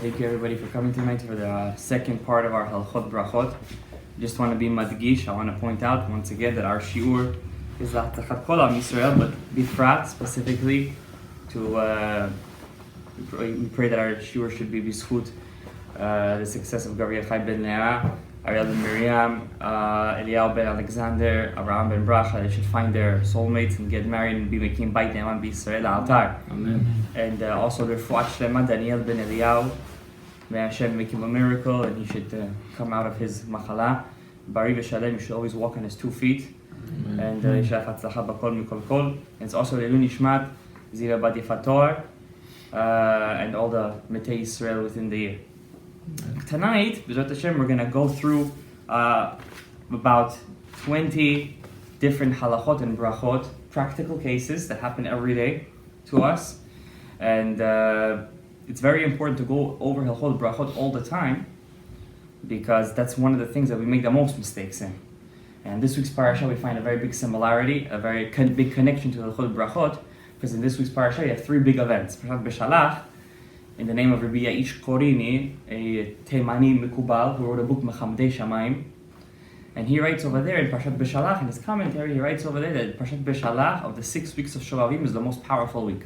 Thank you everybody for coming tonight for the second part of our Halachot Brachot. Just want to be madgish. I want to point out once again that our shiur is L'Hatzachat Kol Am Yisrael, but Bifrat specifically to we pray that our shiur should be B'zchut the success of Gabriel Chai ben Leah, Ariel ben Miriam, Eliyahu ben Alexander, Abraham ben Bracha. They should find their soulmates and get married and be making Beit Ne'eman B'Yisrael Altar. Amen. And also the Refuat Daniel ben Eliyahu. May Hashem make him a miracle and he should come out of his machala. Bari v'shalem, you should always walk on his 2 feet. Amen. And Yishaf Hatzlacha Bakol Mikol Kol. And it's also Leilun Nishmat, Zira Bat Yifator, and all the Metei Yisrael within the year. Tonight, B'ezrat Hashem, we're going to go through about 20 different halachot and brachot, practical cases that happen every day to us. And it's very important to go over halachot brachot all the time because that's one of the things that we make the most mistakes in. And this week's parasha, we find a very big similarity, a very big connection to halachot brachot, because in this week's parasha, you have 3 big events. Parashat Beshalach, in the name of Rabbi Yaish Korini, a Teimani Mikubal, who wrote a book, Mechamdei Shamayim. And he writes over there in Parashat Beshalach, in his commentary, he writes over there that Parashat Beshalach of the 6 weeks of Shovavim is the most powerful week.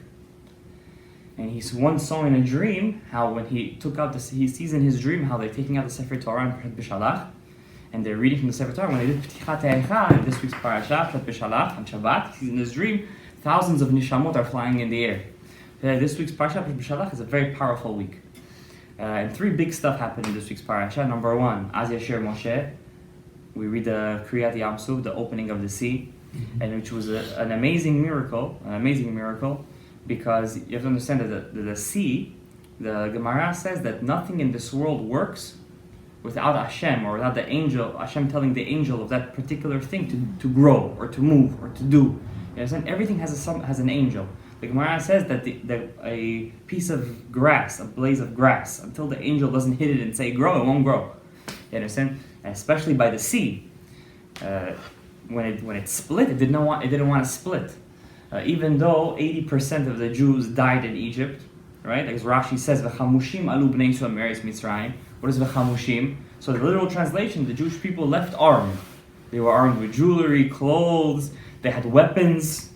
And he once saw in a dream how when he took out he sees in his dream how they're taking out the Sefer Torah in Parashat Beshalach, and they're reading from the Sefer Torah. When they did P'tichat Ha'echa in this week's parasha, Parashat Beshalach, on Shabbat, he sees in his dream thousands of nishamot are flying in the air. This week's parasha, Parashat Beshalach, is a very powerful week. And 3 big stuff happened in this week's parasha. Number 1, Az Yasher Moshe. We read the Kriyat Yam Suf, the opening of the sea, and which was an amazing miracle, because you have to understand that the sea, the Gemara says that nothing in this world works without Hashem, or without the angel, Hashem telling the angel of that particular thing to grow, or to move, or to do. You understand? Everything has an angel. The Gemara says that a piece of grass, a blaze of grass, until the angel doesn't hit it and say grow, it won't grow. You understand? And especially by the sea, when it split, it didn't want to split. Even though 80% of the Jews died in Egypt, right? As Rashi says, "V'chamushim alu bnei Yisrael meretz Mitzrayim." What is v'chamushim? So the literal translation: the Jewish people left armed. They were armed with jewelry, clothes. They had weapons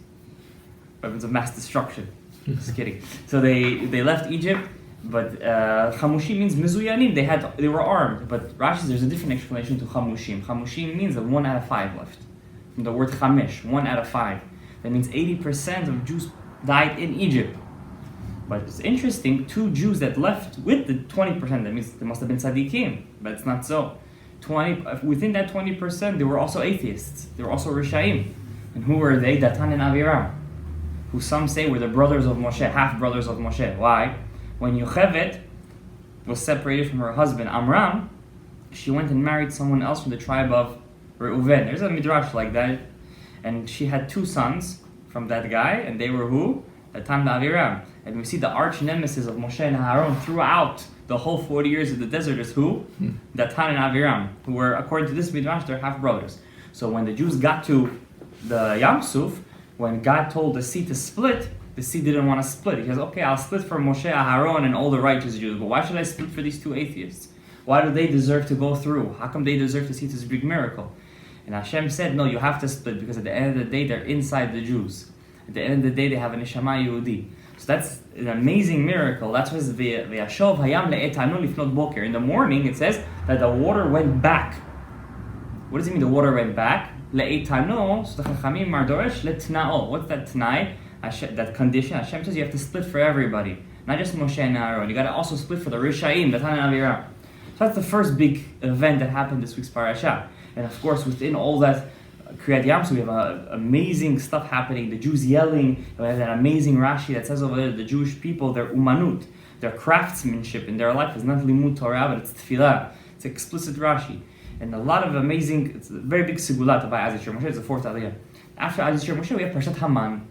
of mass destruction. Just kidding. So they left Egypt, but chamushim means mizuyanim. They were armed. But Rashi says there's a different explanation to chamushim. Chamushim means that 1 out of 5 left. From the word chamesh, 1 out of 5. That means 80% of Jews died in Egypt. But it's interesting, 2 Jews that left with the 20%, that means they must have been tzaddikim, but it's not so. Within that 20%, there were also atheists. There were also Rishaim. And who were they? Datan and Aviram, who some say were the brothers of Moshe, half-brothers of Moshe. Why? When Yocheved was separated from her husband, Amram, she went and married someone else from the tribe of Reuven. There's a midrash like that. And she had 2 sons from that guy, and they were who? Datan and Aviram. And we see the arch nemesis of Moshe and Aaron throughout the whole 40 years of the desert is who? Datan and Aviram, who were, according to this midrash, they're half-brothers. So when the Jews got to the Yam Suf, when God told the sea to split, the sea didn't want to split. He says, okay, I'll split for Moshe, Aaron, and all the righteous Jews, but why should I split for these 2 atheists? Why do they deserve to go through? How come they deserve to see this big miracle? And Hashem said, no, you have to split, because at the end of the day, they're inside the Jews. At the end of the day, they have a neshama Yehudi. So that's an amazing miracle. That's what V'yashov hayam le'etanu lifnot boker. In the morning, it says that the water went back. What does it mean the water went back? Le'etanu, so the chachamim mardoresh le'tna'o. What's that t'nai? That condition. Hashem says you have to split for everybody. Not just Moshe and Aaron. You got to also split for the Rishaim, Datan and Aviram. So that's the first big event that happened this week's parasha. And of course, within all that Kriyat Yam Suf, we have amazing stuff happening. The Jews yelling. We have that amazing Rashi that says over there, the Jewish people, their umanut, their craftsmanship in their life is not limud Torah, but it's tefillah. It's explicit Rashi. And a lot of amazing, it's a very big sigulat by Az Yasher Moshe. It's the 4th aliyah. After Az Yasher Moshe, we have Parashat Haman,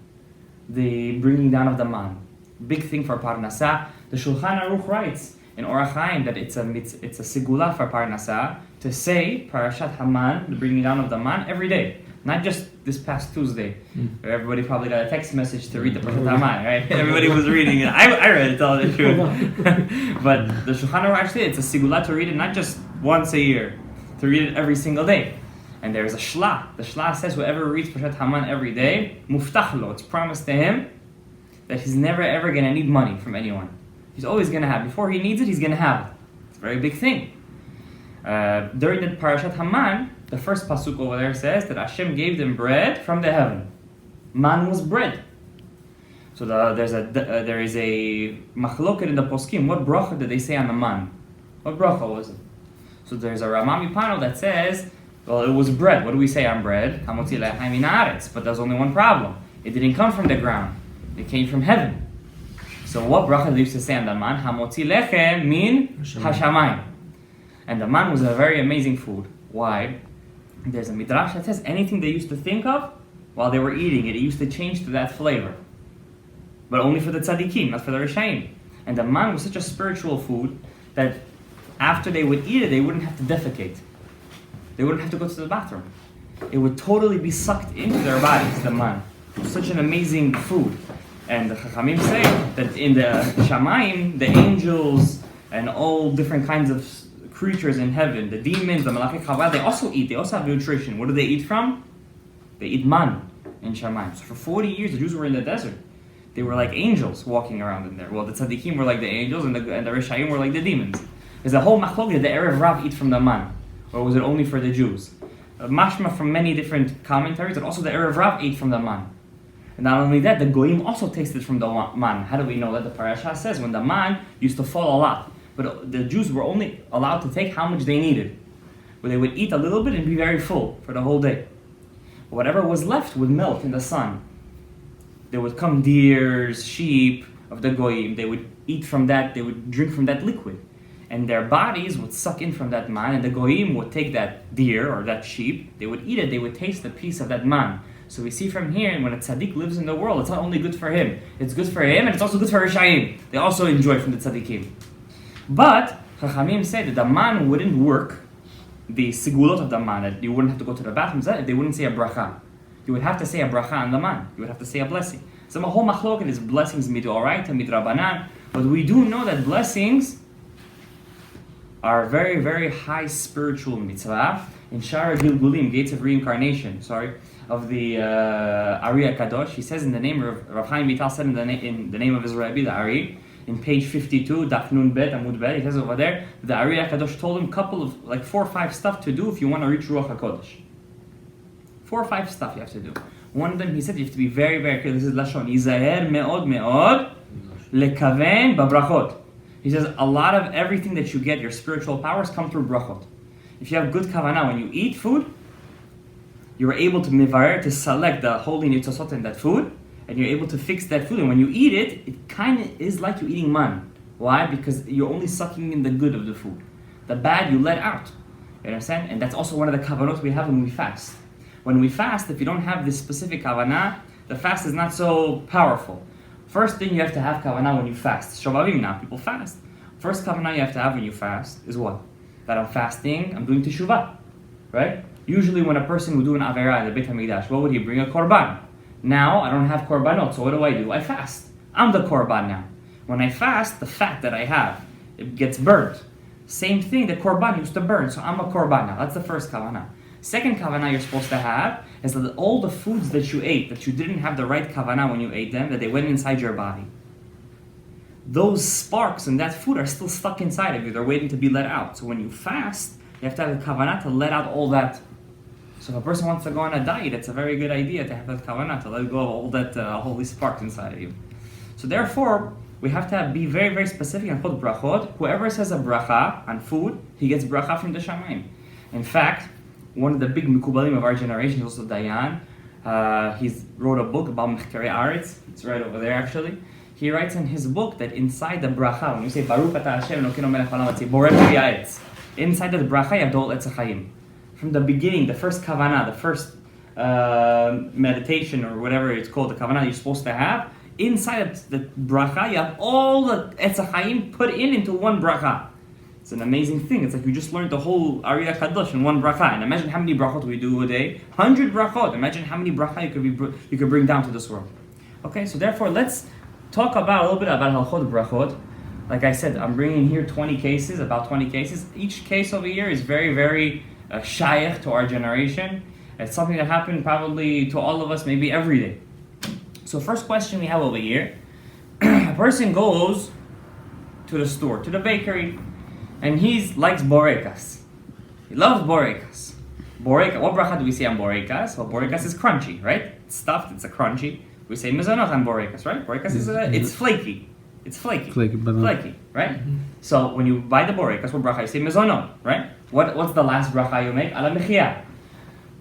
the bringing down of the man. Big thing for Parnasah. The Shulchan Aruch writes in Orach Chaim that it's a sigula for Parnasah to say Parashat Haman, the bringing down of the man, every day. Not just this past Tuesday, where everybody probably got a text message to read the Parashat Haman, right? Everybody was reading it. I read it, tell the truth. But the Shulchan Aruch actually, it's a sigula to read it not just once a year, to read it every single day. And there's a shla. The shla says whoever reads Parashat Haman every day, muftach lo, it's promised to him that he's never ever going to need money from anyone. He's always going to have. Before he needs it, he's going to have it. It's a very big thing. During the Parashat Haman, the first pasuk over there says that Hashem gave them bread from the heaven. Man was bread. So there is a machloket in the poskim. What bracha did they say on the man? What bracha was it? So there's a Ramami panel that says, well, it was bread. What do we say on bread? Hamotzi lechem min haaretz. But there's only one problem. It didn't come from the ground. It came from heaven. So what bracha did they used to say on the man? Hamotzi lechem min hashamayim. And the man was a very amazing food. Why? There's a midrash that says anything they used to think of while they were eating it, it used to change to that flavor. But only for the tzaddikim, not for the rishaim. And the man was such a spiritual food that after they would eat it, they wouldn't have to defecate. They wouldn't have to go to the bathroom. It would totally be sucked into their bodies, the man. It was such an amazing food. And the Chachamim say that in the Shamayim, the angels and all different kinds of creatures in heaven, the demons, the Malachei Chava, they also eat. They also have nutrition. What do they eat from? They eat man in Shamayim. So for 40 years, the Jews were in the desert. They were like angels walking around in there. Well, the tzaddikim were like the angels, and the Rishayim were like the demons. There's a whole machlok. The Erev Rav eat from the man, or was it only for the Jews? Mashma from many different commentaries, and also the Erev Rav ate from the man. And not only that, the goyim also tasted from the man. How do we know that? The parasha says when the man used to fall a lot, but the Jews were only allowed to take how much they needed. Where they would eat a little bit and be very full for the whole day. Whatever was left would melt in the sun. There would come deers, sheep of the goyim. They would eat from that. They would drink from that liquid, and their bodies would suck in from that man. And the goyim would take that deer or that sheep. They would eat it. They would taste a piece of that man. So we see from here, when a tzaddik lives in the world, it's not only good for him. It's good for him, and it's also good for Rishayim. They also enjoy from the tzaddikim. But Chachamim said that the man wouldn't work. The sigulot of the man, that you wouldn't have to go to the bathroom, they wouldn't say a bracha. You would have to say a bracha on the man. You would have to say a blessing. So the whole machlok is blessings midoraita, midrabanan. But we do know that blessings are very, very high spiritual mitzvah. In Shara Gilgulim, Gates of Reincarnation, of the Ari HaKadosh, he says in the name of Rav Chaim Vital said in the name of his Rabbi, the Ari, in page 52, Daf Nun Bet, Amud Bet, he says over there, the Ari HaKadosh told him a couple of, 4 or 5 stuff to do if you want to reach Ruach HaKodesh. 4 or 5 stuff you have to do. One of them, he said, you have to be very, very careful. This is Lashon. Yizaher me'od me'od lekaven babrachot. He says, a lot of everything that you get, your spiritual powers, come through brachot. If you have good kavanah, when you eat food, you're able to mivarer, to select the holy nitzosot in that food, and you're able to fix that food. And when you eat it, it kind of is like you're eating man. Why? Because you're only sucking in the good of the food. The bad you let out. You understand? And that's also one of the kavanot we have when we fast. When we fast, if you don't have this specific kavanah, the fast is not so powerful. First thing you have to have kavanah when you fast. Shovavim now, people fast. First kavanah you have to have when you fast is what? That I'm fasting, I'm doing teshuvah. Right? Usually when a person would do an avera in the Beit HaMikdash, what would he bring? A korban. Now, I don't have korbanot, so what do? I fast. I'm the korban now. When I fast, the fat that I have, it gets burned. Same thing, the korban used to burn, so I'm a korban now. That's the first kavanah. Second kavanah you're supposed to have is that all the foods that you ate, that you didn't have the right kavanah when you ate them, that they went inside your body. Those sparks in that food are still stuck inside of you. They're waiting to be let out. So when you fast, you have to have a kavanah to let out all that. So if a person wants to go on a diet, it's a very good idea to have that kavanah, to let go of all that holy sparks inside of you. So therefore, we have to be very, very specific and put brachot. Whoever says a bracha on food, he gets bracha from the shamayim. In fact, one of the big mikubalim of our generation is also Dayan. He's wrote a book about Mechkarei Aretz. It's right over there actually. He writes in his book that inside the bracha, when you say Baruch Ata Hashem Elokeinu melech haolam, it's borei ha'etz. Inside the bracha you have dol etz ha'chaim. From the beginning, the first kavanah, the first meditation or whatever it's called, the kavanah you're supposed to have, inside the bracha you have all the etz ha'chaim put into one bracha. It's an amazing thing. It's like you just learned the whole Arya Kadosh in one bracha. And imagine how many brachot we do a day. 100 brachot. Imagine how many brachot you could bring down to this world. Okay, so therefore let's talk about a little bit about halachot brachot. Like I said, I'm bringing here 20 cases, about 20 cases. Each case over here is very, very shayach to our generation. It's something that happened probably to all of us, maybe every day. So first question we have over here. A person goes to the store, to the bakery, and he likes borekas. He loves borekas. Boreka, what bracha do we say on borekas? Well, borekas is crunchy, right? It's stuffed, it's a crunchy. We say mezonot on borekas, right? Borekas is it's flaky. It's flaky. Flaky, right? Mm-hmm. So when you buy the borekas, what bracha? You say mezonot, right? What's the last bracha you make? Ala mechiyah.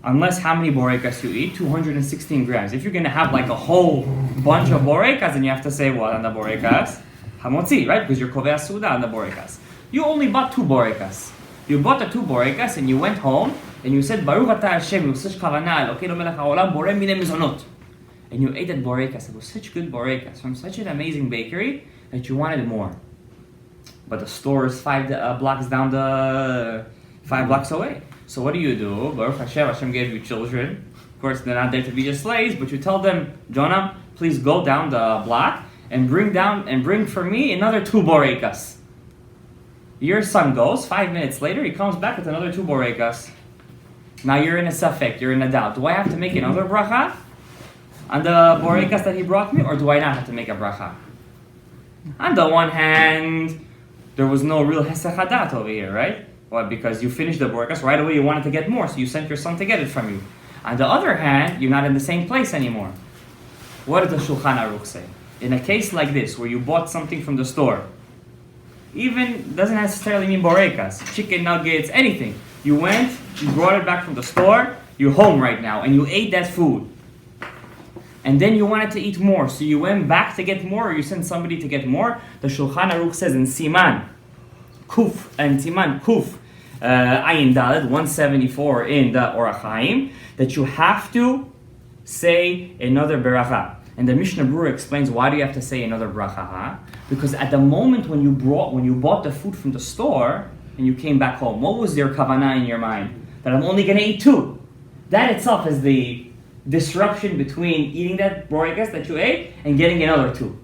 Unless how many borekas you eat? 216 grams. If you're going to have like a whole bunch of borekas, then you have to say what on the borekas? Hamotzi, right? Because you're kovea suda on the borekas. You only bought 2 borekas. You bought the 2 borekas and you went home and you said, Baruch atah Hashem, with such kavanah, Elokeinu melech haolam, boreh minei mezonot. And you ate that borekas. It was such good borekas from such an amazing bakery that you wanted more. But the store is 5 blocks down 5 blocks away. So what do? Baruch Hashem, Hashem gave you children. Of course, they're not there to be your slaves, but you tell them, Jonah, please go down the block and bring for me another 2 borekas. Your son goes, 5 minutes later, he comes back with another 2 borekas. Now you're in a safek, you're in a doubt. Do I have to make another bracha on the borekas that he brought me, or do I not have to make a bracha? On the one hand, there was no real hesech hadat over here, right? Why? Because you finished the borekas, right away you wanted to get more, so you sent your son to get it from you. On the other hand, you're not in the same place anymore. What does the Shulchan Aruch say? In a case like this, where you bought something from the store, even doesn't necessarily mean borekas, chicken nuggets, anything. You went, you brought it back from the store, you're home right now, and you ate that food. And then you wanted to eat more, so you went back to get more, or you sent somebody to get more. The Shulchan Aruch says in Siman Kuf, Ayin Daled 174 in the Orach Chaim, that you have to say another beracha. And the Mishnah Berurah explains why do you have to say another bracha? Because at the moment when you bought the food from the store and you came back home, what was your kavanah in your mind? That I'm only going to eat 2. That itself is the disruption between eating that borekas that you ate and getting another 2,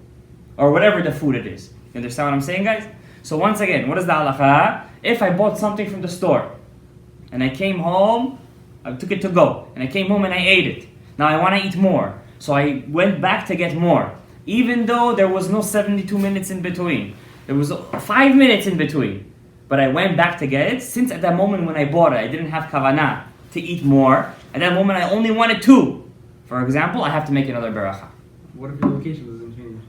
or whatever the food it is. You understand what I'm saying, guys? So once again, what is the halacha? If I bought something from the store and I came home, I took it to go, and I came home and I ate it. Now I want to eat more. So I went back to get more. Even though there was no 72 minutes in between. There was 5 minutes in between. But I went back to get it. Since at that moment when I bought it, I didn't have kavanah to eat more. At that moment I only wanted 2. For example, I have to make another beracha. What if your location doesn't change?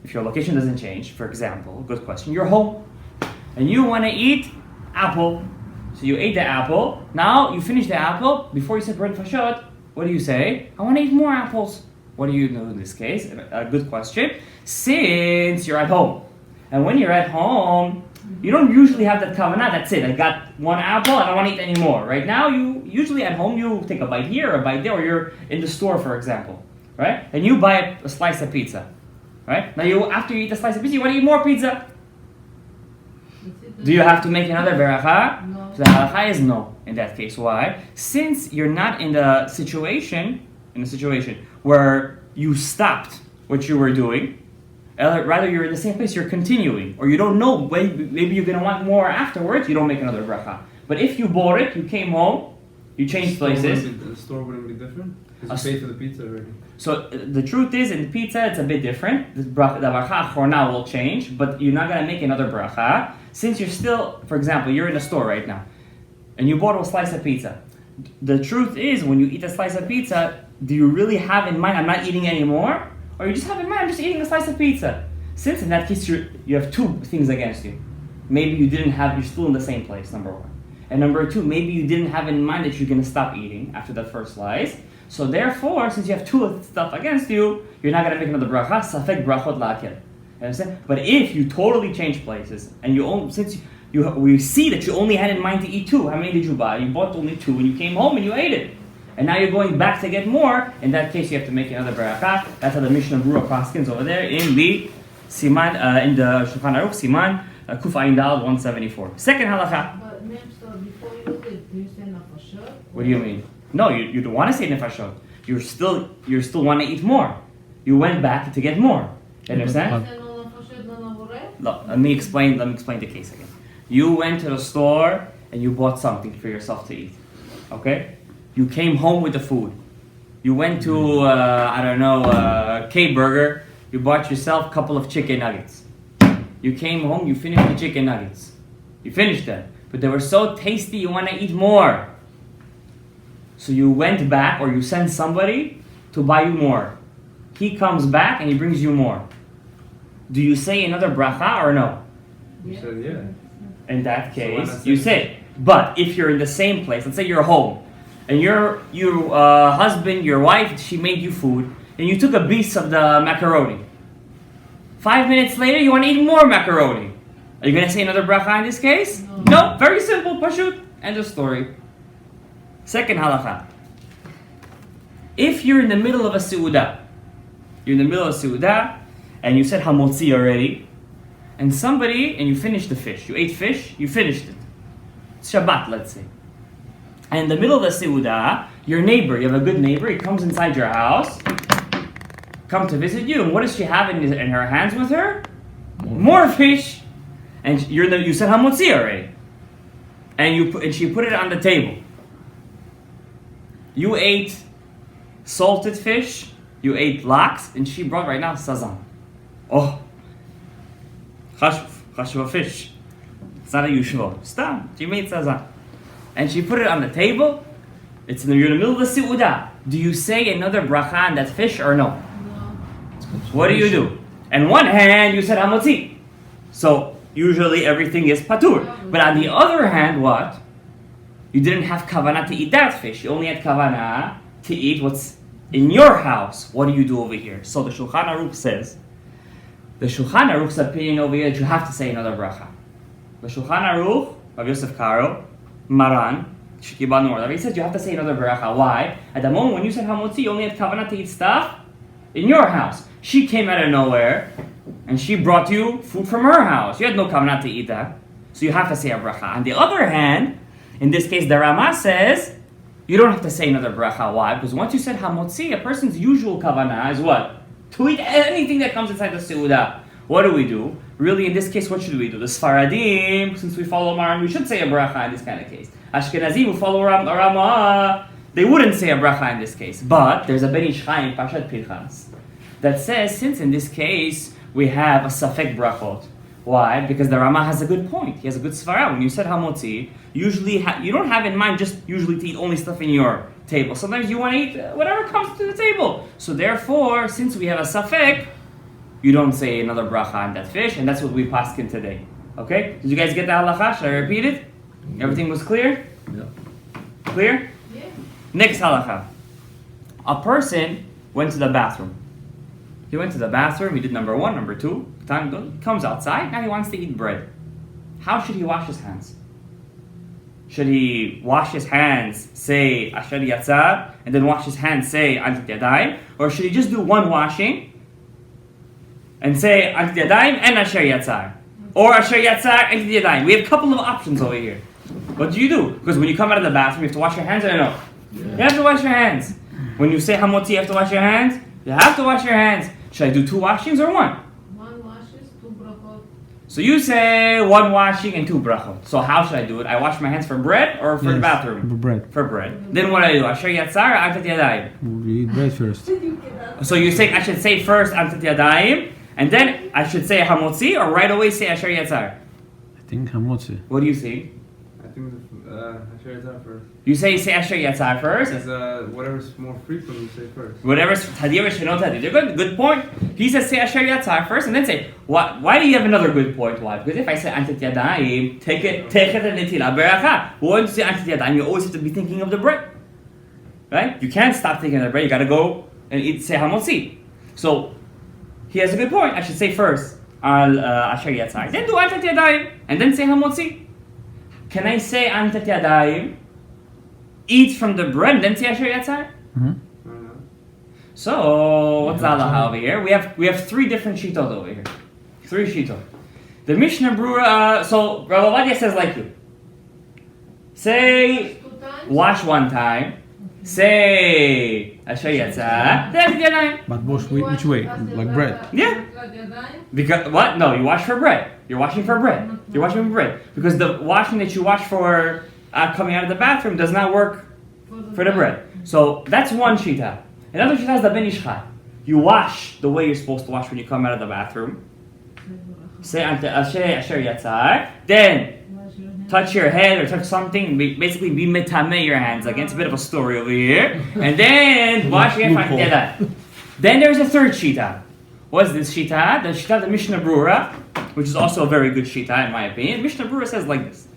If your location doesn't change, for example, good question, you're home. And you want to eat apple. So you ate the apple. Now you finish the apple. Before you separate fashot, what do you say? I want to eat more apples. What do you do in this case? A good question. Since you're at home. And when you're at home, you don't usually have that kavanah. That's it. I got 1 apple. I don't want to eat any more. Right now, you usually at home, you take a bite here, a bite there, or you're in the store, for example. Right? And you buy a slice of pizza. Right? Now, after you eat the slice of pizza, you want to eat more pizza. Do you have to make another beracha? No. So the halacha is no in that case. Why? Since you're not in the situation where you stopped what you were doing, rather you're in the same place, you're continuing, or you don't know, maybe you're going to want more afterwards, you don't make another bracha. But if you bought it, you came home, you changed places. The store wouldn't be different? Because you paid for the pizza already. So the truth is, in the pizza, it's a bit different. The bracha for now will change, but you're not going to make another bracha. Since you're still, for example, you're in a store right now, and you bought a slice of pizza. The truth is, when you eat a slice of pizza, do you really have in mind, I'm not eating anymore? Or you just have in mind, I'm just eating a slice of pizza? Since in that case, you have 2 things against you. Maybe you're still in the same place, number 1. And number 2, maybe you didn't have in mind that you're going to stop eating after that first slice. So therefore, since you have 2 stuff against you, you're not going to make another bracha, safek brachot la'akel. You understand? But if you totally change places, and we see that you only had in mind to eat 2, how many did you buy? You bought only 2, and you came home and you ate it. And now you're going back to get more. In that case, you have to make another beracha. That's how the Mishnah Berurah paskins over there in the Siman, in the Shulchan Aruch, Siman Kuf Ayin Dal 174. Second halacha. But ma'am, so before you leave, do you say nafashot? What do you mean? No, you don't want to say nefashot. You still want to eat more. You went back to get more. You understand? Say no nafashot, no navoreh? Look, let me explain the case again. You went to the store and you bought something for yourself to eat. Okay? You came home with the food. You went to K-Burger. You bought yourself a couple of chicken nuggets. You came home, you finished the chicken nuggets. You finished them. But they were so tasty, you want to eat more. So you went back, or you sent somebody to buy you more. He comes back and he brings you more. Do you say another bracha or no? You said yeah. In that So why case, not you say- say. But if you're in the same place, let's say you're home, and your husband, your wife, she made you food, and you took a piece of the macaroni. 5 minutes later, you want to eat more macaroni. Are you going to say another bracha in this case? No. Very simple, pashut. End of story. Second halacha. If you're in the middle of a seudah, and you said hamotzi already, and you finished the fish. You ate fish, you finished it. It's Shabbat, let's say. And in the middle of the seudah, your neighbor, you have a good neighbor, he comes inside your house, come to visit you, and what does she have in her hands with her? More fish. And you said hamotzi already. And she put it on the table. You ate salted fish, you ate lax, and she brought right now sazan. Oh, chashuv fish. It's not a usual. Stam, she made sazan. And she put it on the table. You're in the middle of the seudah. Do you say another bracha on that fish or no? No. What do you do? In one hand, you said hamotzi. So usually everything is patur. But on the other hand, what? You didn't have kavanah to eat that fish. You only had kavanah to eat what's in your house. What do you do over here? So the Shulchan Aruch says, the Shulchan Aruch's opinion over here that you have to say another bracha. The Shulchan Aruch, Rav Yosef Karo, Maran, Shkiban Nor, he says you have to say another bracha. Why? At the moment when you said hamotzi, you only had kavanah to eat stuff in your house. She came out of nowhere and she brought you food from her house. You had no kavanah to eat that. So you have to say a bracha. On the other hand, in this case, the Rama says you don't have to say another bracha. Why? Because once you said hamotzi, a person's usual kavanah is what? To eat anything that comes inside the seudah. What do we do? Really, in this case, what should we do? The Sfaradim, since we follow Maran, we should say a bracha in this kind of case. Ashkenazim, who follow Rama, they wouldn't say a bracha in this case. But there's a Ben Ish Chai in Parshat Pinchas that says, since in this case we have a safek brachot. Why? Because the Rama has a good point. He has a good svara. When you said hamotzi, usually you don't have in mind just usually to eat only stuff in your table. Sometimes you want to eat whatever comes to the table. So therefore, since we have a safek, you don't say another bracha on that fish, and that's what we paskin today. Okay? Did you guys get the halacha? Should I repeat it? Everything was clear? Yeah. Clear? Yeah. Next halacha. A person went to the bathroom. He went to the bathroom, he did number 1, number 2, time done, comes outside, now he wants to eat bread. How should he wash his hands? Should he wash his hands, say Asher Yatzar, and then wash his hands, say Antit Yadayim? Or should he just do one washing and say Antit Yadayim and Asher Yatzar? Or Asher Yatzar and Antit Yadayim? We have a couple of options over here. What do you do? Because when you come out of the bathroom, you have to wash your hands, or no? Yeah. You have to wash your hands. When you say Hamotzi, you have to wash your hands. You have to wash your hands. Should I do 2 washings or 1? 1 washes, 2 brachot. So you say 1 washing and 2 brachot. So how should I do it? I wash my hands for bread or for the bathroom? For bread. For bread. Then what do I do? Asher Yatzar or Antat Yadayim? We eat bread first. So you say I should say first Antat Yadayim, and then I should say Hamotzi, or right away say Asher Yatzar? I think hamotzi. What do you say? I think Asher Yatzar first. You say Asher Yatzar first? Because whatever's more frequent, you say first. Whatever's Tadir Shenot Tadir. Good point. He says say Asher Yatzar first, and then say, why do you have another good point? Why? Because if I say Antat Yadayim, take it and Netila Beracha. But when you say Antat Yadayim, you always have to be thinking of the bread. Right? You can't stop thinking of the bread, you gotta go and eat, say Hamotzi. So, he has a good point. I should say first Asher Yatzar, then do Antat Yadayim, and then say Hamotzi. Can I say Antat Yadayim, eat from the bread, and then say Asher Yatzar? Mm-hmm. So, what's the halacha over here? We have 3 different shitot over here. 3 shitot. The Mishnah Brura, so Rav Ovadia says like you. Say, 2 times? wash one time. Say, Asher Yatsa. Then Yadayim. But which way? Like bread. Yeah. Because what? No, you wash for bread. You're washing for bread. You're washing for bread because the washing that you wash for coming out of the bathroom does not work for the bread. So that's one shita. Another shita is the Ben Ish Chai. You wash the way you're supposed to wash when you come out of the bathroom. Say Asher Yatzar. Then touch your head or touch something. Basically, be metame your hands. Again, it's a bit of a story over here. And then wash your hands. Then there's a third shita. What's this shita? The shita of the Mishnah Brura, which is also a very good shita in my opinion. Mishnah Brura says like this.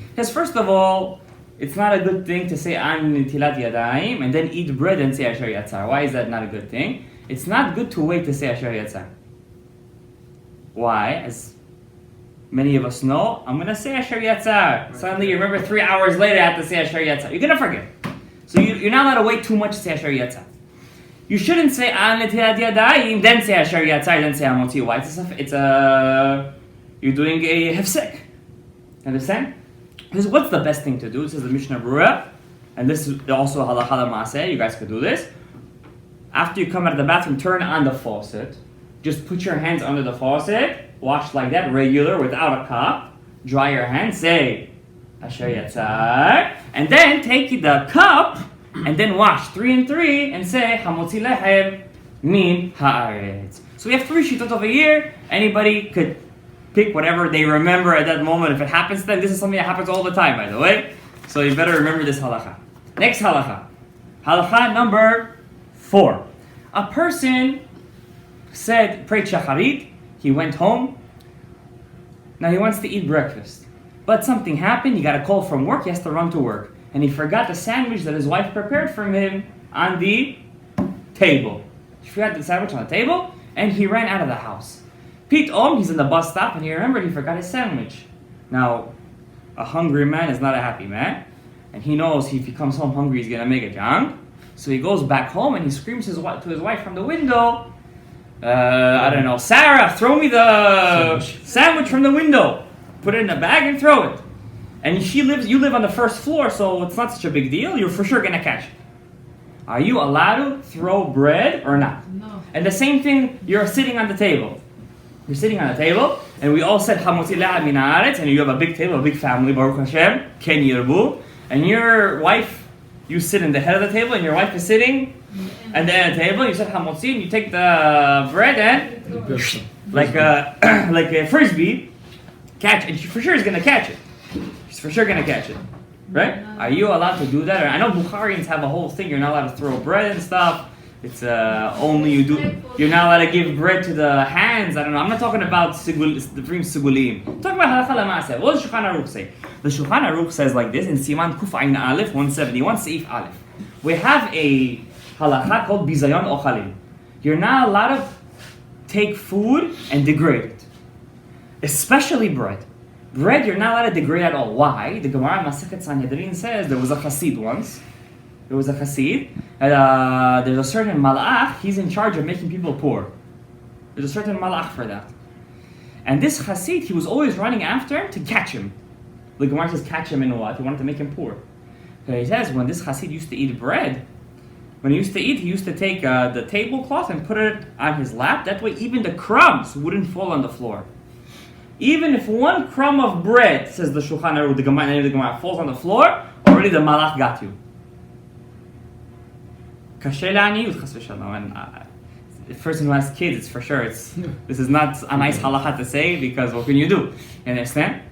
Because first of all, it's not a good thing to say An Nitilat Yadayim and then eat bread and say Asher Yatzar. Why is that not a good thing? It's not good to wait to say Asher Yatzar. Why? As many of us know, I'm going to say Asher Yatzar. Suddenly you remember 3 hours later I have to say Asher Yatzar. You're going to forget. So you're not allowed to wait too much to say Asher Yatzar. You shouldn't say An Nitilat Yadayim, then say Asher Yatzar, then say Hamotzi. Why? You're doing a hefsek. Understand? Because what's the best thing to do? This is the Mishnah Brura, and this is also halacha l'maaseh. You guys could do this. After you come out of the bathroom, turn on the faucet. Just put your hands under the faucet. Wash like that, regular, without a cup. Dry your hands. Say Asher Yatzar, and then take the cup and then wash 3 and 3 and say Hamotzi lehem min haaretz. So we have 3 shitot over here. Anybody could pick whatever they remember at that moment. If it happens to them, this is something that happens all the time, by the way. So you better remember this halacha. Next halacha. Halacha number 4. A person prayed shacharit. He went home. Now he wants to eat breakfast. But something happened. He got a call from work. He has to run to work. And he forgot the sandwich that his wife prepared for him on the table. He forgot the sandwich on the table. And he ran out of the house. Pitom, he's in the bus stop and he remembered he forgot his sandwich. Now, a hungry man is not a happy man. And he knows if he comes home hungry, he's going to make a junk. So he goes back home and he screams to his wife from the window, I don't know, Sarah, throw me the sandwich from the window. Put it in a bag and throw it. And you live on the first floor, so it's not such a big deal. You're for sure going to catch it. Are you allowed to throw bread or not? No. And the same thing, you're sitting on the table. You're sitting on a table, and we all said Hamotzi lehem min haaretz, and you have a big table, a big family, Baruch Hashem, Ken Yirbu, and your wife, you sit in the head of the table, and your wife is sitting at the end of the table, and you said Hamotzi, and you take the bread and, like a frisbee, catch it, and she for sure is going to catch it. She's for sure going to catch it. Right? Are you allowed to do that? I know Bukharians have a whole thing, you're not allowed to throw bread and stuff. It's only you're not allowed to give bread to the hands. I don't know. I'm not talking about the dream sigulim. I'm talking about halacha l'maaseh. What does Shulchan Aruch say? The Shulchan Aruch says like this in Siman Kuf Ayin Aleph 171 Seif Aleph. We have a halacha called bizayon ochalim. You're not allowed to take food and degrade it, especially bread. Bread you're not allowed to degrade at all. Why? The Gemara Masechet Sanhedrin says there was a chassid once. There was a chassid, and there's a certain malach, he's in charge of making people poor. There's a certain malach for that. And this chassid, he was always running after him to catch him. The Gemara says catch him in what? He wanted to make him poor. So he says when this chassid used to eat bread, when he used to eat, he used to take the tablecloth and put it on his lap. That way even the crumbs wouldn't fall on the floor. Even if one crumb of bread, says the Shulchan Aruch, the Gemara, falls on the floor, already the malach got you. And the person who has kids, it's for sure. This is not a nice halacha to say because what can you do? You understand?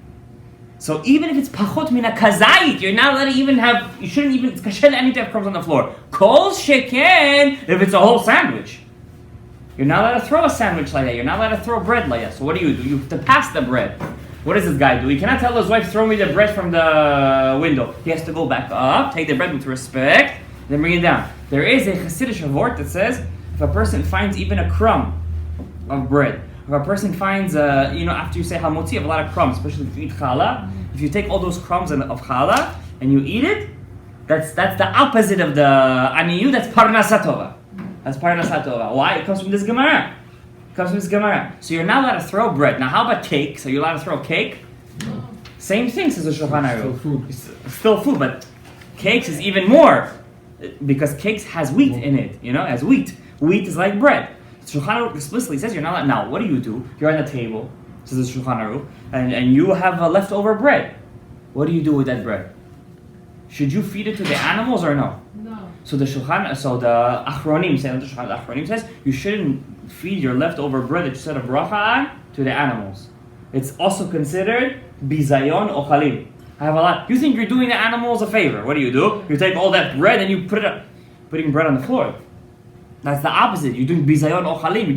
So even if it's pachot mina kazait, you're not allowed to even have. You shouldn't even. It's kasher le'ani to have crumbs on the floor. Kol sheken if it's a whole sandwich. You're not allowed to throw a sandwich like that. You're not allowed to throw bread like that. So what do? You have to pass the bread. What does this guy do? He cannot tell his wife, "Throw me the bread from the window." He has to go back up, take the bread with respect, then bring it down. There is a Hasidic avort that says if a person finds even a crumb of bread, if a person finds, after you say hamotzi, you have a lot of crumbs, especially if you eat challah. If you take all those crumbs of challah and you eat it, that's the opposite of the aniyu. That's parnasatova. That's parnasatova. Why? It comes from this Gemara. Comes from this Gemara. So you're not allowed to throw bread. Now, how about cake? So you're allowed to throw cake? No. Same thing, says the Shulchan Still Aruch. food. It's still food, but cakes is even more. Because cakes has wheat in it, as wheat. Wheat is like bread. Shulchan Aruch explicitly says you're not allowed. Now, what do? You're on the table, says the Shulchan Aruch, and you have leftover bread. What do you do with that bread? Should you feed it to the animals or no? No. So the Achronim says you shouldn't feed your leftover bread that you said a bracha on to the animals. It's also considered bizayon ochalim. I have a lot. You think you're doing the animals a favor? What do? You take all that bread and you put it up, putting bread on the floor. That's the opposite. You're doing bizayon ochalim.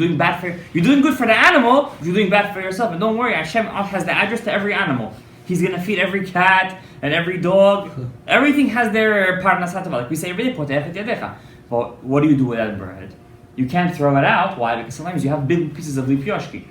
You're doing good for the animal. You're doing bad for yourself. And don't worry, Hashem has the address to every animal. He's gonna feed every cat and every dog. Everything has their parnasat. Like we say every day, potech et yadecha. But what do you do with that bread? You can't throw it out. Why? Because sometimes you have big pieces of lipyoshki.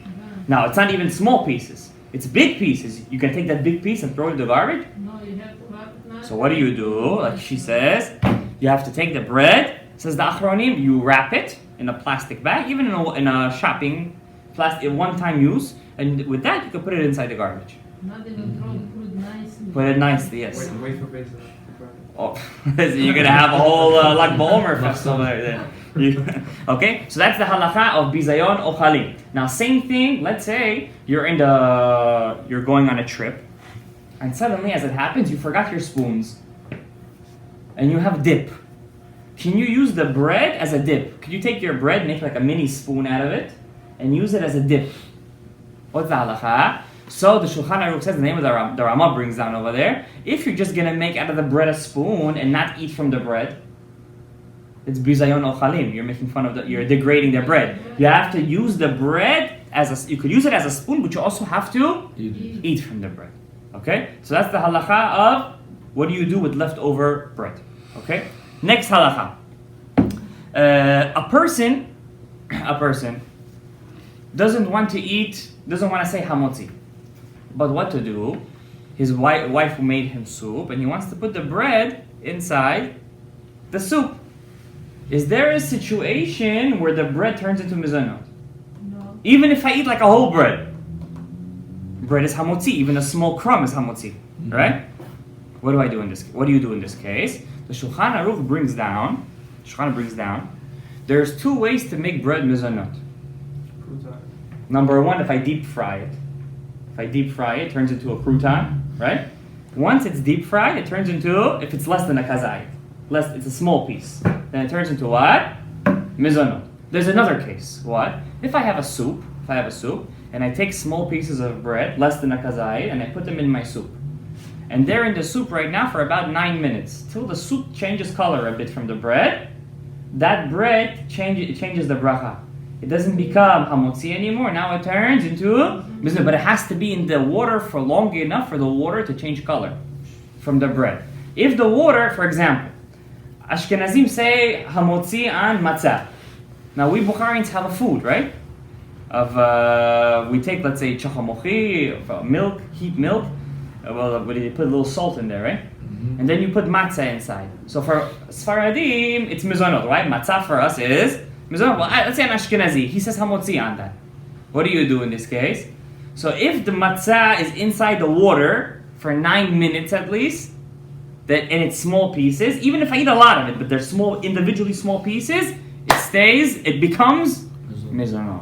Now it's not even small pieces. It's big pieces. You can take that big piece and throw it in the garbage. No, you have to wrap it nice. So what do? Like she says, you have to take the bread. Says the Achronim, you wrap it in a plastic bag, even in a shopping plastic, one-time use, and with that you can put it inside the garbage. Not even throw it, put it nicely. Put it nicely, yes. Wait for Pesach. Oh, so you're gonna have a whole Lag BaOmer festival there. Okay, so that's the halacha of bizayon ochalim. Now, same thing. Let's say you're going on a trip, and suddenly, as it happens, you forgot your spoons, and you have dip. Can you use the bread as a dip? Could you take your bread, make like a mini spoon out of it, and use it as a dip? What's the halacha? So the Shulchan Aruch says, the name of the Ramah brings down over there, if you're just going to make out of the bread a spoon and not eat from the bread, it's bizayon ochalim. You're making fun of you're degrading the bread. You have to use the bread you could use it as a spoon, but you also have to eat from the bread. Okay? So that's the halacha of what do you do with leftover bread. Okay? Next halacha. A person doesn't want to say hamotzi. But what to do? His wife made him soup, and he wants to put the bread inside the soup. Is there a situation where the bread turns into mizanot? No. Even if I eat like a whole bread. Bread is hamotzi. Even a small crumb is hamotzi. Right? What do you do in this case? The Shulchan Aruch brings down, there's two ways to make bread mizanot. Number one, if I deep fry it. It turns into a crouton, right? Once it's deep fried, it turns into, if it's less than a kazayit, it's a small piece, then it turns into what? Mizanot. There's another case. What? If I have a soup, and I take small pieces of bread, less than a kazayit, and I put them in my soup. And they're in the soup right now for about 9 minutes, till the soup changes color a bit from the bread. That bread changes the bracha. It doesn't become hamotzi anymore. Now it turns into mizanot, but it has to be in the water for long enough for the water to change color from the bread. If the water, for example, Ashkenazim say hamotzi on matzah. Now we Bukharians have a food, right? We take, let's say, chachamochi, milk, heat milk. You put a little salt in there, right? Mm-hmm. And then you put matzah inside. So for Sfaradim, it's mizanot, right? Matzah for us is mizanot. Well, let's say an Ashkenazi, he says hamotzi on that. What do you do in this case? So if the matzah is inside the water for 9 minutes at least, and it's small pieces, even if I eat a lot of it, but they're individually small pieces, it becomes mizanot.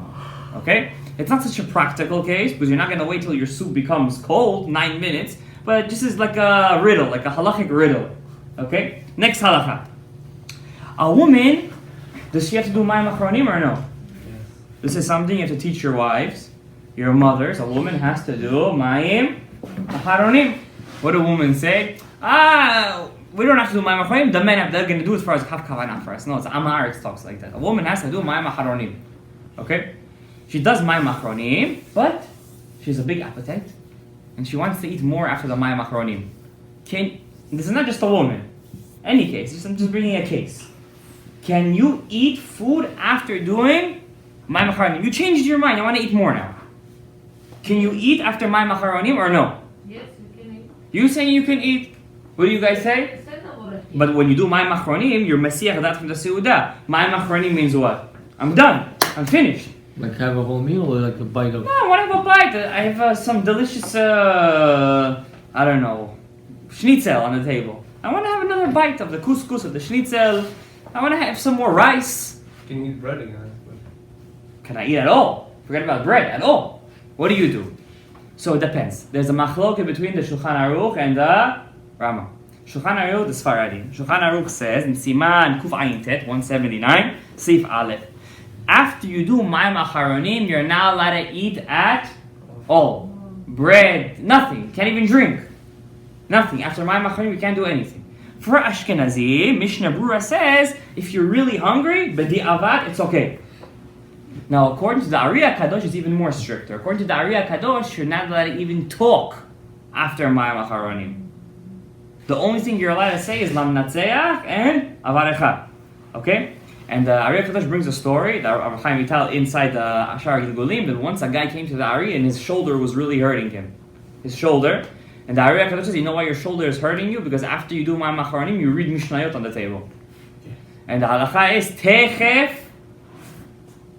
Okay? It's not such a practical case, because you're not going to wait till your soup becomes cold, 9 minutes, but it just is like a riddle, like a halachic riddle. Okay? Next halacha. A woman, does she have to do mayim achronim or no? Yes. This is something you have to teach your wives, your mothers. A woman has to do mayim achronim. What do women say? We don't have to do mayim achronim, the men they're going to do it for us, kav kavanah for us. No, it's Amar talks like that. A woman has to do mayim achronim. Okay? She does mayim achronim, but she has a big appetite, and she wants to eat more after the mayim achronim. This is not just a woman. Any case, I'm just bringing a case. Can you eat food after doing mayim achronim? You changed your mind. I want to eat more now. Can you eat after mayim achronim or no? Yes, you can eat. You saying you can eat? What do you guys say? But when you do mayim achronim, you're mesiach that from the seudah. Mayim achronim means what? I'm done. I'm finished. Like have a whole meal or like a bite of? No, I want to have a bite. I have some delicious, I don't know, schnitzel on the table. I want to have another bite of the couscous, of the schnitzel. I want to have some more rice. Can you eat bread again? Can I eat at all? Forget about bread, at all. What do you do? So it depends. There's a machloket between the Shulchan Aruch and the Rama. Shulchan Aruch, the Sfaradi. Shulchan Aruch says in Siman Kuf Ayin Tet 179, Sif Aleph. After you do Mayim Acharonim, you're not allowed to eat at all. Bread, nothing. Can't even drink. Nothing. After Mayim Acharonim, you can't do anything. For Ashkenazi, Mishnah Brura says, if you're really hungry, B'di Avad, it's okay. Now, according to the Ari HaKadosh, it's even more stricter. According to the Ari HaKadosh, you're not allowed to even talk after Mayim Acharonim. The only thing you're allowed to say is Lam Natseach and Avarecha. Okay? And the Ari HaKadosh brings a story that Rav Chaim Vital inside the Ashar Gilgulim, that once a guy came to the Ari and his shoulder was really hurting him. His shoulder. And the Ari HaKadosh says, you know why your shoulder is hurting you? Because after you do Mayim Acharonim, you read Mishnayot on the table. And the halacha is Techef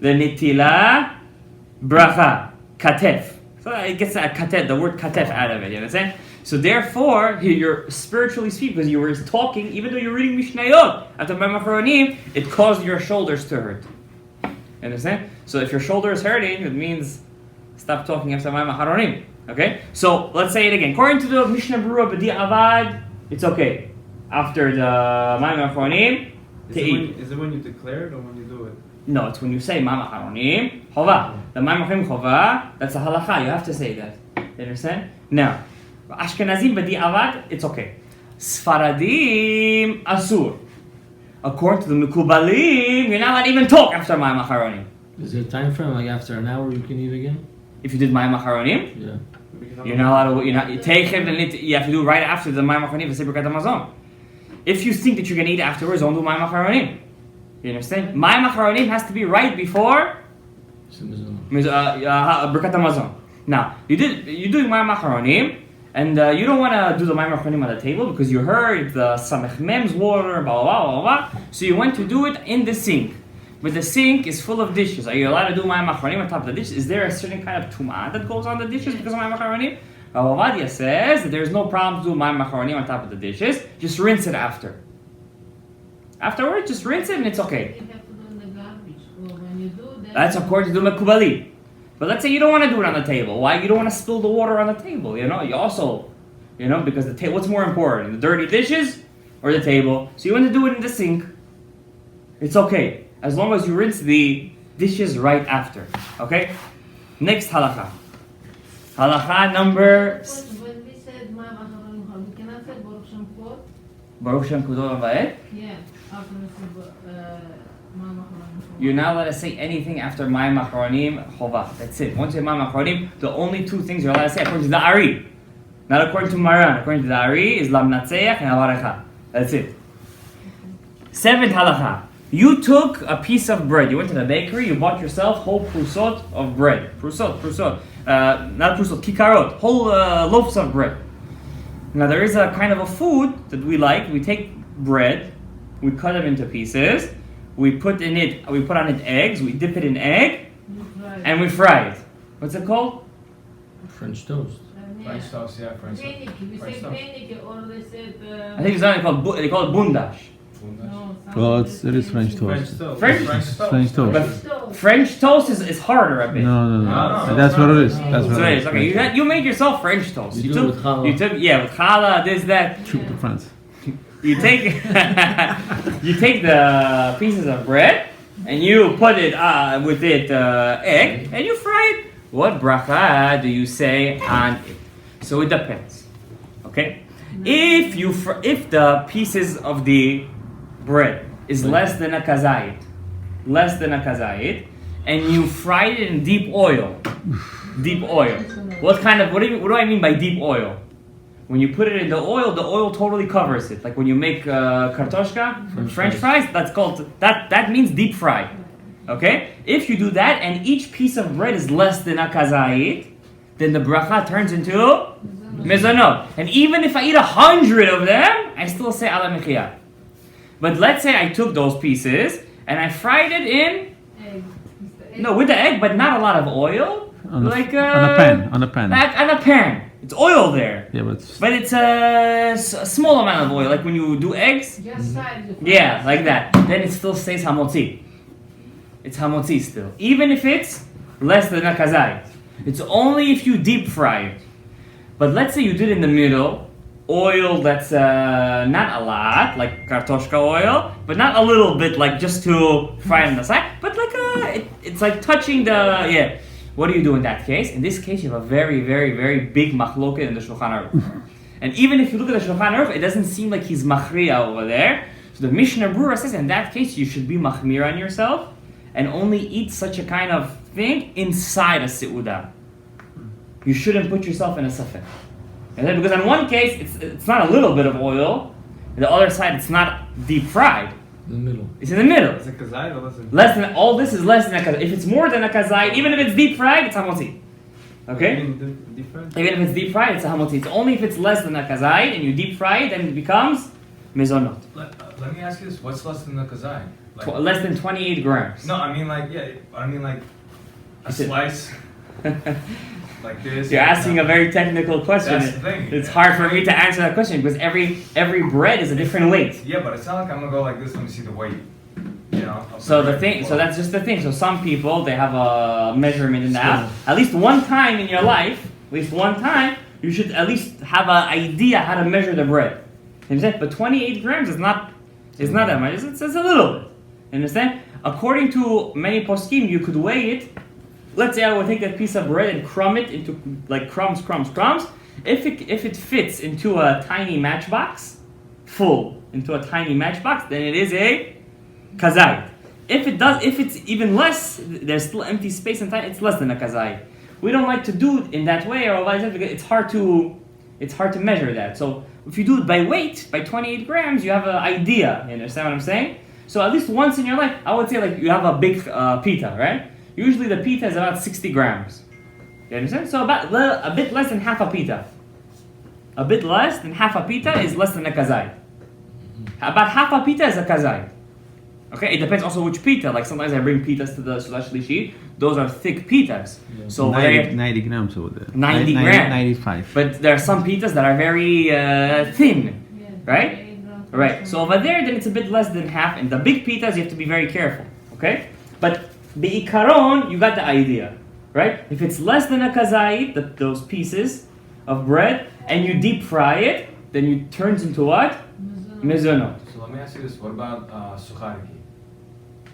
the Nitila Bracha Katef. So it gets a katef, the word katef out of it, you understand? So therefore, you're spiritually speaking, because you were talking, even though you're reading Mishnayot, after Mayim Acharonim, it caused your shoulders to hurt. You understand? So if your shoulder is hurting, it means stop talking after Mayim Acharonim. Okay? So let's say it again. According to the Mishnah Brura B'di Avad, it's okay. After the Mayim Acharonim, to eat. Is it when you declare it or when you do it? No, it's when you say Mayim Acharonim, Chova. The Mayim Acharonim Chova, that's a halacha, you have to say that. You understand? Now, Ashkenazim B'di Avad, it's okay. Sfaradim Asur. According to the Mekubalim, you're not allowed to even talk after Mayim Acharonim. Is there a time frame? Like after an hour you can eat again? If you did Mayim Acharonim, Yeah. you're not allowed to, you take him, you have to do it right after the Mayim Acharonim for Birkat Hamazon. If you think that you're going to eat afterwards, don't do Mayim Acharonim. You understand? Mayim Acharonim has to be right before Birkat Hamazon. Now, you're doing Mayim Acharonim, and you don't want to do the Mayim Acharonim on the table because you heard the Samech Mem's water, blah, blah, blah, blah. So you went to do it in the sink. But the sink is full of dishes. Are you allowed to do Mayim Acharonim on top of the dishes? Is there a certain kind of tum'ah that goes on the dishes because of Mayim Acharonim? Rav Ovadia says that there's no problem to do Mayim Acharonim on top of the dishes. Just rinse it after. Afterwards, just rinse it and it's okay. You have to do in the garbage. Or when you do that. That's according to the Mekubali. But let's say you don't want to do it on the table. Why? You don't want to spill the water on the table. You know, you also, because the what's more important, the dirty dishes or the table? So you want to do it in the sink. It's okay, as long as you rinse the dishes right after. Okay? Next halakha. Halakha number. When we said Mayim Acharonim, we cannot say Baruch Shem Kod. Baruch Shem Kudol Va'ed. Yeah. After we say Mayim Acharonim. You're not allowed to say anything after Mayim Acharonim Chova. That's it. Once you say Mayim Acharonim, the only two things you're allowed to say according to the Ari, not according to Maran. According to the Ari is Lam Natseach and Avarecha. That's it. Seventh halakha. You took a piece of bread. You went to the bakery. You bought yourself whole prusot of bread. Prusot. Not prusot, kikarot. Whole loaves of bread. Now there is a kind of a food that we like. We take bread, we cut them into pieces. We put on it eggs. We dip it in egg, and we fry it. What's it called? French toast. French toast, yeah, French toast. Penniki. We say penniki, or they said. I think it's not called. They call it bundash. No, Well, it is French French toast. toast. French toast. French toast. But French toast is harder a bit. No. That's what it is. That's what So it it is. is. Okay, you made yourself French toast. You do it with challah. You took with challah, this, that. Trip to France. You take you take the pieces of bread and you put it with it egg and you fry it. What bracha do you say on it? So it depends. Okay, if the pieces of the bread is less than a kazayit, and you fried it in deep oil. What do I mean by deep oil? When you put it in the oil totally covers it. Like when you make kartoshka, French fries, that means deep fried. Okay? If you do that and each piece of bread is less than a kazayit, then the bracha turns into mezonot. And even if I eat 100 of them, I still say ala mechiyah. But let's say I took those pieces and I fried it in No, with the egg, but not a lot of oil. On Like, a pan. On a pan. Like on a pan. It's oil there. Yeah, But it's a small amount of oil, like when you do eggs. Just side. Yeah, like that. Then it still stays hamotzi. It's hamotzi still. Even if it's less than a kazait. It's only if you deep fry it. But let's say you did in the middle, oil that's not a lot, like kartoshka oil, but not a little bit, like just to fry it on the side, but like it's like touching the, yeah. What do you do in that case? In this case, you have a very, very, very big machloket in the Shulchan Aruch. And even if you look at the Shulchan Aruch, it doesn't seem like he's machriya over there. So the Mishnah Brura says in that case, you should be machmir on yourself and only eat such a kind of thing inside a seudah. You shouldn't put yourself in a safek. And then, because in one case, it's not a little bit of oil. On the other side, it's not deep fried. In the middle. It's in the middle. Is it kazait or listen? Less than, all this is less than a kazait. If it's more than a kazait, even if it's deep fried, it's hamotzi. Okay? Different? Even if it's deep fried, it's a hamotzi. It's only if it's less than a kazait and you deep fry it, then it becomes mezonot. Let me ask you this: what's less than the kazait? Like, Less than 28 grams. no, I mean like a Is it- slice like this. You're asking a very technical question. That's the thing. It's hard for me to answer that question because every bread is a different weight. Yeah, but it's not like I'm gonna go like this when you see the weight. You know. of So the bread. thing, so that's just the thing. So some people, they have a measurement in that. At least one time in your life, you should at least have an idea how to measure the bread. You understand? But 28 grams is not that much. It's a little bit. You understand? According to many poskim, you could weigh it. Let's say I would take that piece of bread and crumb it into like crumbs. If it fits into a tiny matchbox, full into a tiny matchbox, then it is a kazait. If it's even less, there's still empty space and time, it's less than a kazait. We don't like to do it in that way, or because it's hard to measure that. So if you do it by weight, by 28 grams, you have an idea. You understand what I'm saying? So at least once in your life, I would say like you have a big pita, right? Usually the pita is about 60 grams. You understand? So a bit less than half a pita. A bit less than half a pita is less than a kazait. About half a pita is a kazait. Okay, it depends also which pita. Like sometimes I bring pitas to the Sudash Lishi. Those are thick pitas. Yeah. So 90 grams over there. 90 grams. 95. But there are some pitas that are very thin. Right? Right. So over there, then it's a bit less than half. And the big pitas, you have to be very careful. Okay? But be'ikaron, you got the idea. Right? If it's less than a kazait, those pieces of bread, and you deep fry it, then it turns into what? Mezonot. So let me ask you this: what about sukhariki?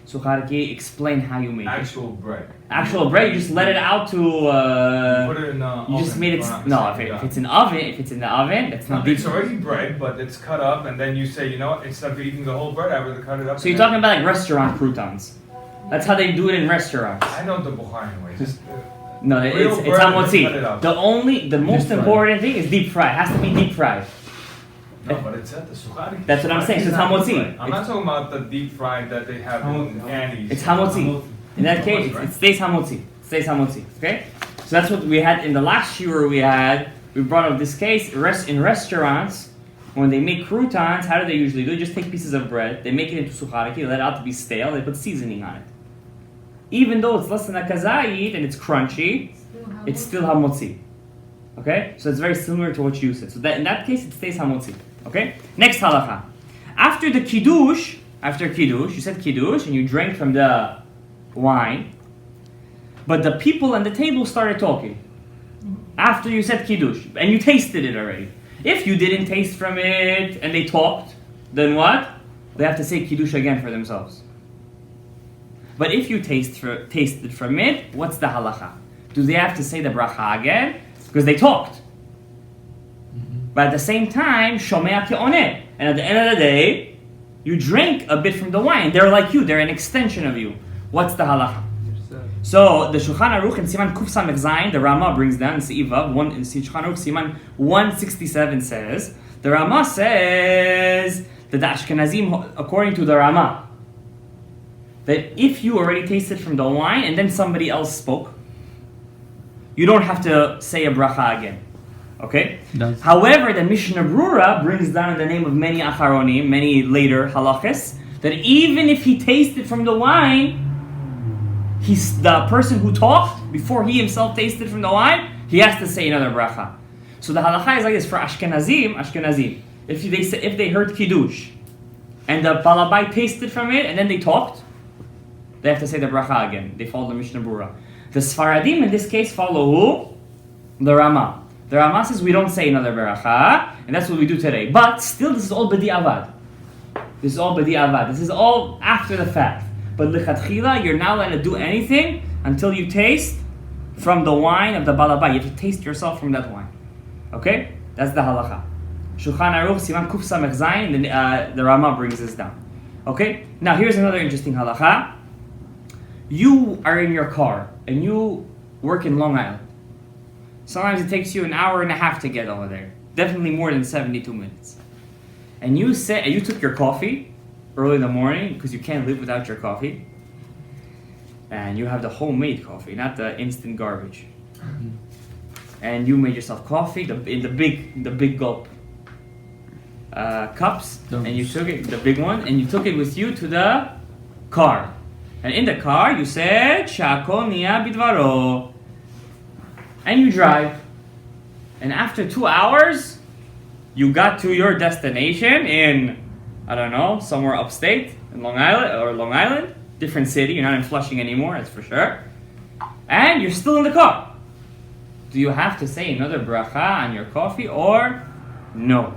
Sukhariki, explain how you make Actual bread. it. Actual bread, you just let it out to. You put it in the You oven. just made it. for an No, hour. if it's in the oven, that's not deep. It's already bread, but it's cut up, and then you say, you know what? Instead of eating the whole bread, I'd rather cut it up. So you're talking about like restaurant croutons. That's how they do it in restaurants. I know the Bukhari anyway. Just No, Real it's bread, hamotzi. cut it up. The most fried. important thing is deep fry. It has to be deep fried. no, but it's at the sukhariki. That's what I'm saying, so it's hamotzi. I'm not talking about the deep fried that they have in Annie's. It's hamotzi. In that case, it stays hamotzi. Okay? So that's what we had in the last shiur we brought up this case. In restaurants, when they make croutons, how do they usually do it? They just take pieces of bread, they make it into sukhariki, let it out to be stale, they put seasoning on it. Even though it's less than a kazait and it's crunchy, it's still hamotzi. Okay? So it's very similar to what you said. So that in that case, it stays hamotzi. Okay? Next halacha. After kiddush, you said kiddush and you drank from the wine, but the people on the table started talking. After you said kiddush, and you tasted it already. If you didn't taste from it and they talked, then what? They have to say kiddush again for themselves. But if you tasted from it, what's the halacha? Do they have to say the bracha again? Because they talked. But at the same time, shomea ke'oneh. And at the end of the day, you drink a bit from the wine. They're like you. They're an extension of you. What's the halacha? So the Shulchan Aruch in Siman Kuf Samech Zayin, the Rama brings down in Se'ivav, in Shulchan Aruch Siman 167 says, the Rama says that the Ashkenazim, according to the Rama, that if you already tasted from the wine and then somebody else spoke, you don't have to say a bracha again. Okay? However, the Mishnah Brura brings down in the name of many acharonim, many later halachas, that even if he tasted from the wine, the person who talked before he himself tasted from the wine, he has to say another bracha. So the halacha is like this for Ashkenazim. If they heard kiddush and the balabai tasted from it and then they talked, they have to say the bracha again. They follow the Mishnah Berurah. The Sfaradim in this case follow who? The Rama. The Rama says we don't say another bracha, and that's what we do today. But still, this is all b'di'avad. This is all b'di'avad. This is all after the fact. But lichatchila, you're not allowed to do anything until you taste from the wine of the balabai. You have to taste yourself from that wine. Okay? That's the halacha. Shulchan Aruch, Siman Kuf Samech Zayin, the Rama brings this down. Okay? Now here's another interesting halacha. You are in your car and you work in Long Island. Sometimes it takes you an hour and a half to get over there. Definitely more than 72 minutes. And you took your coffee early in the morning because you can't live without your coffee. And you have the homemade coffee, not the instant garbage. And you made yourself coffee in the big gulp cups, and you took it, the big one, and you took it with you to the car. And in the car, you said "Shakol niya bidvaro," and you drive. And after 2 hours, you got to your destination in, I don't know, somewhere upstate in Long Island, different city. You're not in Flushing anymore, that's for sure. And you're still in the car. Do you have to say another bracha on your coffee or no?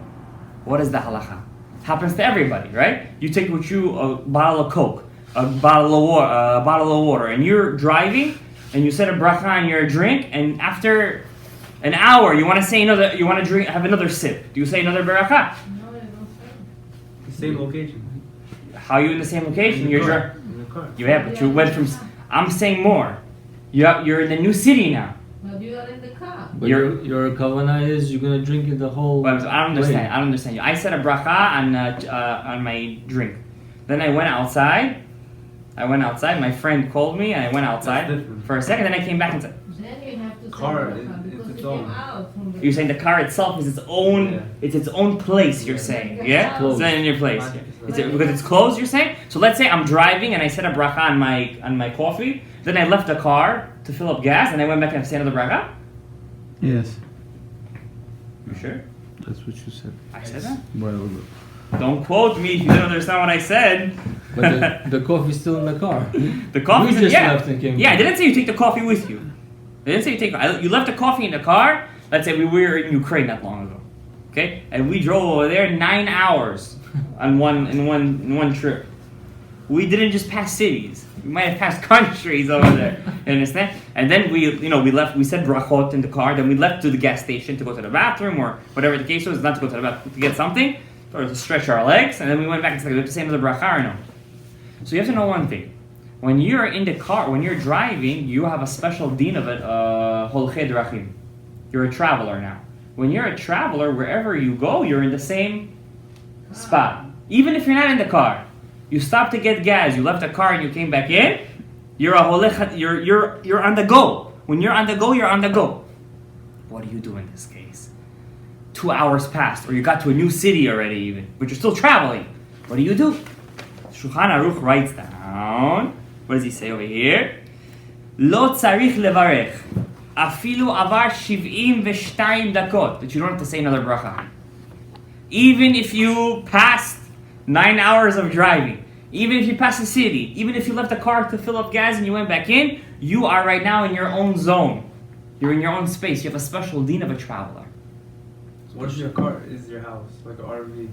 What is the halacha? Happens to everybody, right? You take with you a bottle of Coke, a bottle of water, and you're driving, and you set a bracha on your drink, and after an hour, you want to have another sip. Do you say another bracha? No, I don't say. The same location. How are you in the same location? In the car. But you went from. I'm saying more. You're in the new city now. But you are in the car. But your kavanah is you're gonna drink it the whole. Well, I don't understand. way. I don't understand you. I said a bracha on my drink. Then I went outside. My friend called me, and I went outside for a second. Then I came back and said, Then you have to say Car, bracha it's because its it own. came out from the. "You're saying the car itself is its own. Yeah. It's its own place." You're saying, yeah, Closed. it's not in your place. Not- Is it because it's closed? You're saying. So let's say I'm driving and I said a bracha on my coffee. Then I left the car to fill up gas, and I went back and said another bracha. Yes, You sure? that's what you said. I said that. Well, Don't quote me if you didn't understand what I said. But the coffee's still in the car. The coffee. You just Yeah, left and came yeah. I back. didn't say you take the coffee with you. I didn't say you take. You left the coffee in the car. Let's say we were in Ukraine not long ago, okay, and we drove over there 9 hours on one trip. We didn't just pass cities. We might have passed countries over there. You understand? And then we left. We said brachot in the car. Then we left to the gas station to go to the bathroom or whatever the case was. Not to go to the bathroom to get something or to stretch our legs. And then we went back and said, "We have to say another bracha or no?" So you have to know one thing. When you're in the car, when you're driving, you have a special din of it, holchei drachim. You're a traveler now. When you're a traveler, wherever you go, you're in the same spot. Even if you're not in the car, you stopped to get gas, you left the car and you came back in, you're a holech, you're on the go. When you're on the go, you're on the go. What do you do in this case? 2 hours passed, or you got to a new city already even, but you're still traveling. What do? Shulchan Aruch writes down, what does he say over here? Lo tzarich levarech, afilu avar 72 dakot, that you don't have to say another bracha. Even if you passed 9 hours of driving, even if you passed a city, even if you left the car to fill up gas and you went back in, you are right now in your own zone. You're in your own space. You have a special din of a traveler. So what's your car? Is your house like an RV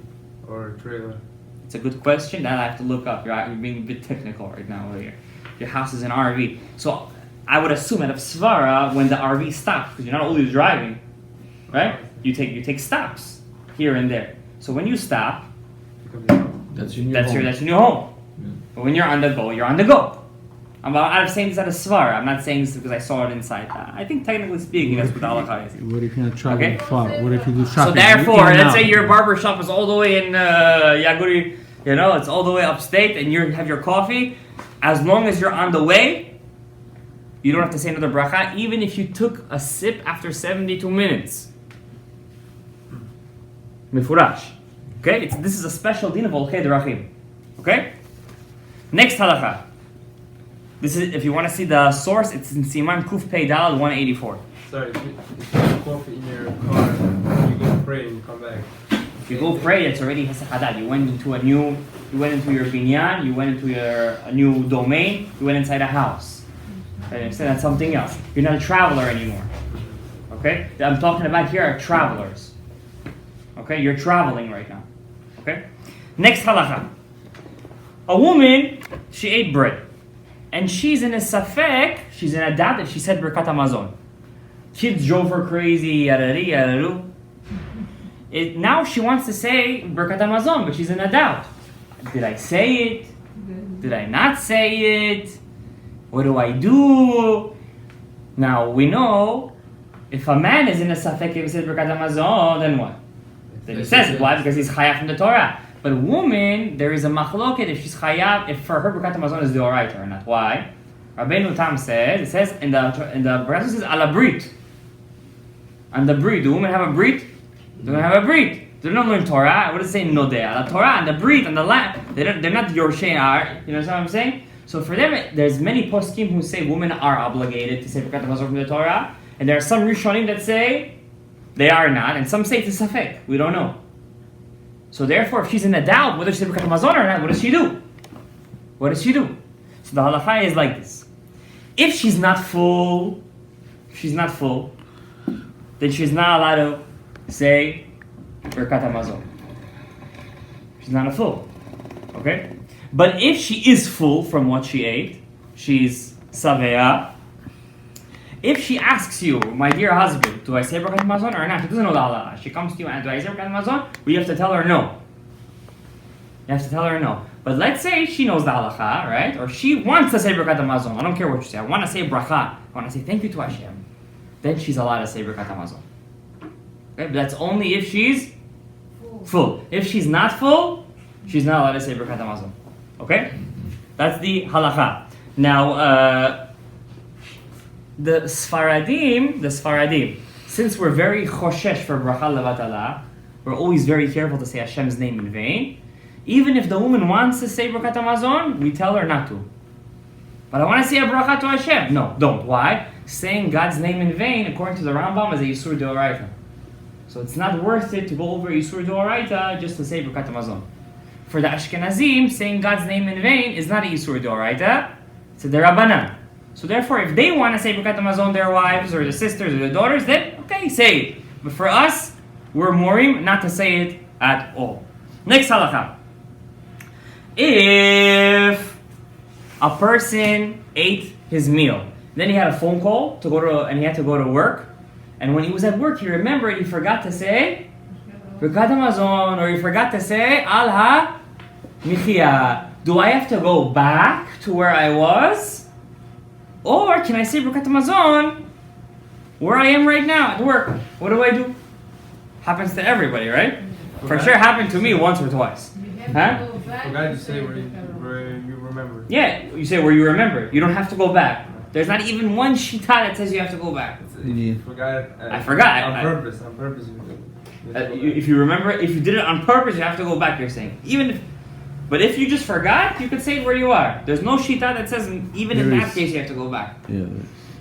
or a trailer? It's a good question. That I have to look up. You're being a bit technical right now over here. Your house is an RV. So I would assume at a svara when the RV stops, because you're not always driving, right? You take stops here and there. So when you stop, That's your new that's home. your new home. Yeah. But when you're on the go, you're on the go. I'm saying this at a svara. I'm not saying this because I saw it inside. I think technically speaking, that's what the halakha is. what if you're not traveling Okay. far? What if you do shopping? So therefore, in and let's say out? your barber shop is all the way in Yaguri, it's all the way upstate, and you have your coffee. As long as you're on the way, you don't have to say another bracha, even if you took a sip after 72 minutes. Mifurash. Okay? This is a special din of holchei drachim. Okay? Next halacha. This is, if you want to see the source, it's in Siman Kuf Pei Dalad 184. Sorry, if you have coffee in your car, you go pray and you come back. If you go pray, it's already Hesach Hadad. You went into your binyan, you went into a new domain, you went inside a house. Okay, instead that's something else. You're not a traveler anymore. Okay? I'm talking about here are travelers. Okay? You're traveling right now. Okay? Next halacha. A woman, she ate bread. And she's in a safek, she's in a doubt that she said Birkat Hamazon. Kids drove her crazy, now she wants to say Birkat Hamazon, but she's in a doubt. Did I say it? Did I not say it? What do I do? Now we know if a man is in a safek if he says Birkat Hamazon, then what? Then he says it. Why? Because he's chayav from the Torah. But a woman, there is a machloket if she's chayav, if for her Birkat Hamazon is the alright or not. Why? Rabbeinu Tam says, it says in the Berachot says ala brit. And the brit, do women have a brit? They don't have a brit. They don't learn Torah. What does it say? Nodeh. The Torah and the brit and the land. They're not Yorshei Ar. You know what I'm saying? So for them, there's many poskim who say women are obligated to say Birkat Hamazon from the Torah, and there are some Rishonim that say they are not, and some say it's a safek. We don't know. So therefore, if she's in a doubt whether she says Birkat Hamazon or not, what does she do? What does she do? So the halacha is like this: if she's not full, then she's not allowed to say Birkat Hamazon. She's not a full. Okay? But if she is full from what she ate, she's Savea. If she asks you, my dear husband, do I say Birkat Hamazon or not? She doesn't know the halacha. She comes to you and do I say Birkat Hamazon? Well, you have to tell her no. You have to tell her no. But let's say she knows the halacha, right? Or she wants to say Birkat Hamazon. I don't care what you say. I want to say bracha. I want to say thank you to Hashem. Then she's allowed to say Birkat Hamazon. Okay? But that's only if she's full. If she's not full, she's not allowed to say Birkat Hamazon. Okay? That's the halacha. Now, the Sfaradim, since we're very choshesh for bracha levatala, we're always very careful to say Hashem's name in vain. Even if the woman wants to say Birkat Hamazon, we tell her not to. But I want to say a bracha to Hashem. No, don't. Why? Saying God's name in vain, according to the Rambam, is a Yisur D'Oraita. So it's not worth it to go over Yisur D'Oraita just to say Birkat Hamazon. For the Ashkenazim, saying God's name in vain is not a Yisur D'Oraita, it's a D'Rabbanan. So therefore, if they want to say Birkat Hamazon, their wives, or the sisters, or the daughters, then, okay, say it. But for us, we're morim not to say it at all. Next halakha. If a person ate his meal, then he had a phone call and he had to go to work, and when he was at work, he remembered he forgot to say Birkat Hamazon, or he forgot to say Al Ha-Michia. Do I have to go back to where I was? Or can I say Birkat Hamazon where I am right now at work? What do? Happens to everybody, right? For sure happened to me once or twice. Huh? Forgot to say where you remember. Yeah, you say where you remember. You don't have to go back. There's not even one shita that says you have to go back. I forgot. On purpose. If you remember, if you did it on purpose, you have to go back, you're saying. But if you just forgot, you could say it where you are. There's no shita that says even in that case you have to go back. Yeah.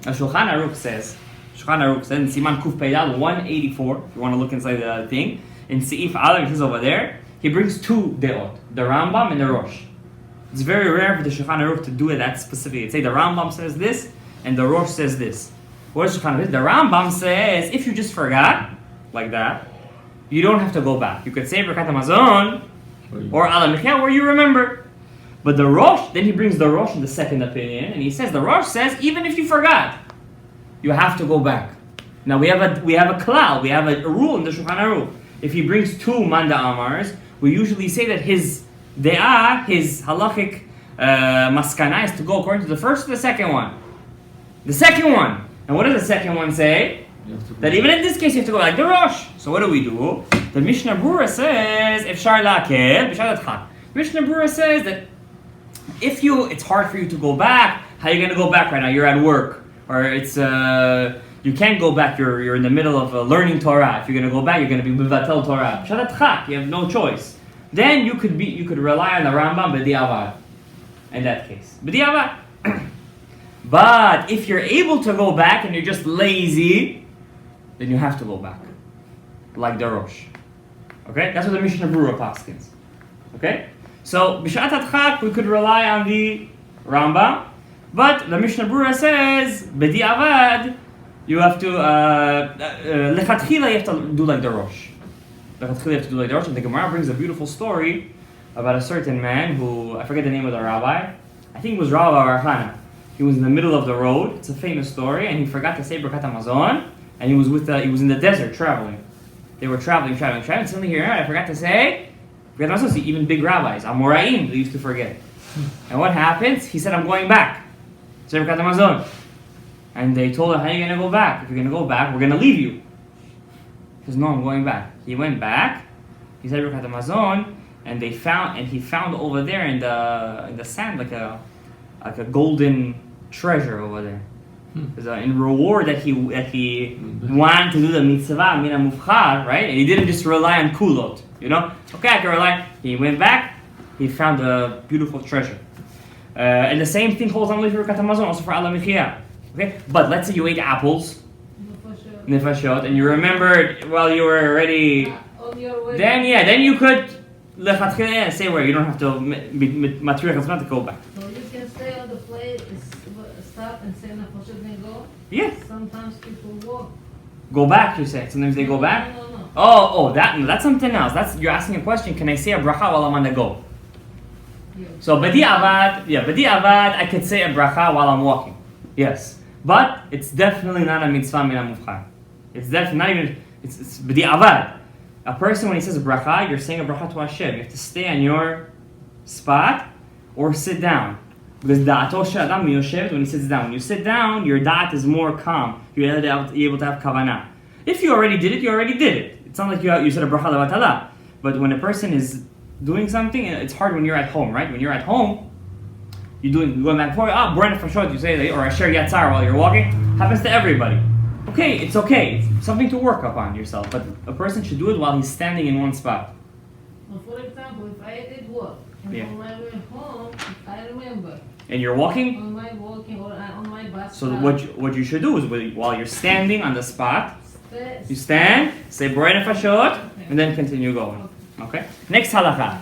Shulchan Aruch says in Siman Kuf Peidal 184, if you want to look inside the thing, in Seif Aleph, which is over there, he brings two deot, the Rambam and the Rosh. It's very rare for the Shulchan Aruch to do it that specifically. It's say the Rambam says this and the Rosh says this. What is Shulchan Aruch? The Rambam says if you just forgot, like that, you don't have to go back. You could say Birkat Hamazon or Ala Michia where you remember. But the Rosh, then he brings the Rosh in the second opinion, and he says the Rosh says even if you forgot, you have to go back. Now we have a klal, we have a rule in the Shulchan Aruch. If he brings two Manda Amars, we usually say that his de'ah, his halachic maskana is to go according to the first or the second one. The second one. And what does the second one say? That even in this case you have to go like the Rosh. So what do? The Mishnah Brura says, Efshar la'akel, b'shar l'tchak. Mishnah Brura says that if it's hard for you to go back, how are you going to go back right now? You're at work. Or it's, you can't go back, you're in the middle of learning Torah. If you're going to go back, you're going to be Mivatel Torah. B'shar l'tchak, you have no choice. Then you could rely on the Rambam b'diavad in that case. B'diavad. But if you're able to go back and you're just lazy, then you have to go back. Like the Rosh. Okay? That's what the Mishnah Berurah paskins. Okay? So, B'shat Adchak, we could rely on the Rambam. But the Mishnah Berurah says, B'di Avad, you have to, Lechatchila, you have to do like the Rosh. Lechatchila, you have to do like the Rosh. And the Gemara brings a beautiful story about a certain man who, I forget the name of the rabbi. I think it was Rabbi Archana. He was in the middle of the road. It's a famous story. And he forgot to say Birkat HaMazon. And he was in the desert traveling. They were traveling. Suddenly he heard, I forgot to say Birkat HaMazon. See, even big rabbis, Amoraim, they used to forget. And what happens? He said, I'm going back. Say Birkat HaMazon. And they told him, how are you going to go back? If you're going to go back, we're going to leave you. He says, no, I'm going back. He went back. He said Birkat HaMazon. And he found over there in the sand like a golden treasure over there. In reward that he wanted to do the mitzvah mina mufchar, right? And he didn't just rely on kulot, you know. Okay, I can rely. He went back. He found a beautiful treasure. And the same thing holds on with Birkat HaMazon, also for Allah Michia. Okay, but let's say you ate apples, nefashot, and you remembered while you were already. On your way. Then you could say where you don't have to material to go back. So you can stay on the place, stop and say nefashot and go. Yes. Sometimes people walk. Go back, you say. Sometimes they go back. No. Oh, that's something else. You're asking a question. Can I say a bracha while I'm on the go? Yeah. So b'di avad, I could say a bracha while I'm walking. Yes, but it's definitely not a mitzvah mina mufchar. It's definitely not even. It's b'di avad. A person, when he says a bracha, you're saying a bracha to Hashem. You have to stay on your spot or sit down. Because da'ato she'adam miyoshevet, when he sits down. When you sit down, your da'at is more calm. You're able to have kavanah. If you already did it, you already did it. It's not like you said a bracha levatala. But when a person is doing something, it's hard when you're at home, right? When you're at home, you're going back and forth. Born nefashot, you say, or asher yatzar while you're walking. Happens to everybody. Okay, it's okay. It's something to work upon yourself. But a person should do it while he's standing in one spot. Well, for example, if I did work and on my way home, I remember. And you're walking? On my walking or on my bus. So what you should do is while you're standing on the spot, Stay. you stand, say Borei Nefashot, and then continue going. Okay? Next halakha.